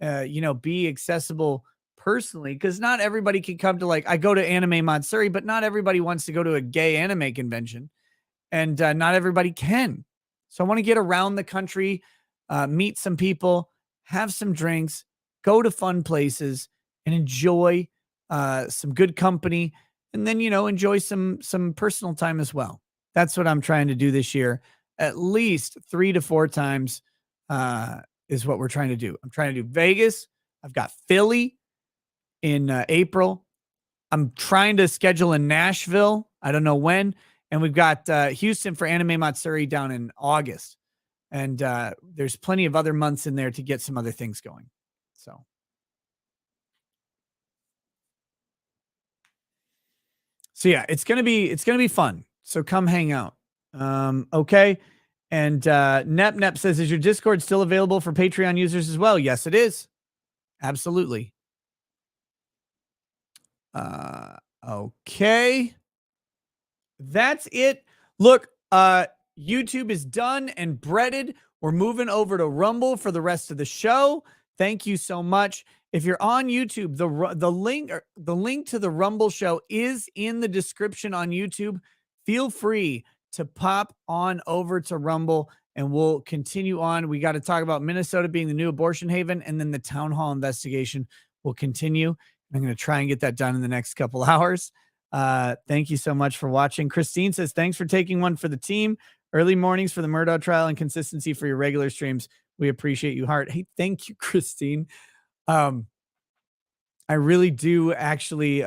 be accessible personally. Because not everybody can come to, I go to Anime Matsuri, but not everybody wants to go to a gay anime convention, and not everybody can. So I want to get around the country, meet some people, have some drinks, go to fun places, and enjoy some good company. And then, enjoy some personal time as well. That's what I'm trying to do this year. At least 3 to 4 times is what we're trying to do. I'm trying to do Vegas. I've got Philly in April. I'm trying to schedule in Nashville. I don't know when. And we've got Houston for Anime Matsuri down in August. And there's plenty of other months in there to get some other things going. So yeah, it's gonna be fun. So come hang out. Okay. And Nep says, "Is your Discord still available for Patreon users as well?" Yes, it is. Absolutely. Okay. That's it. Look, YouTube is done and breaded. We're moving over to Rumble for the rest of the show. Thank you so much. If you're on YouTube, the link to the Rumble show is in the description on YouTube. Feel free to pop on over to Rumble, and we'll continue on. We got to talk about Minnesota being the new abortion haven, and then the Townhall investigation will continue. I'm going to try and get that done in the next couple hours. Thank you so much for watching. Christine says, "Thanks for taking one for the team. Early mornings for the Murdaugh trial and consistency for your regular streams. We appreciate you, heart." Hey, thank you, Christine. I really do actually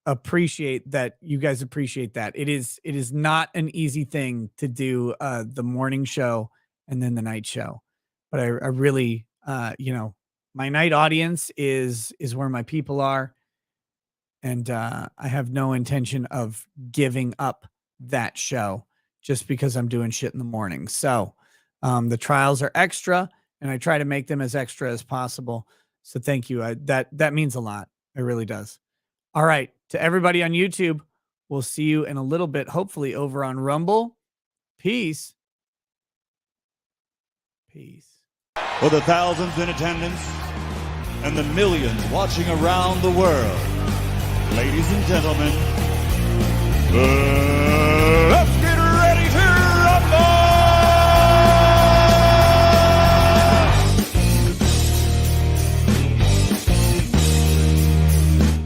appreciate that you guys appreciate that. It is not an easy thing to do the morning show and then the night show. But I really, my night audience is where my people are. And I have no intention of giving up that show just because I'm doing shit in the morning. So the trials are extra, and I try to make them as extra as possible. So thank you. That means a lot. It really does. All right. To everybody on YouTube, we'll see you in a little bit, hopefully over on Rumble. Peace. Peace. For the thousands in attendance and the millions watching around the world, ladies and gentlemen,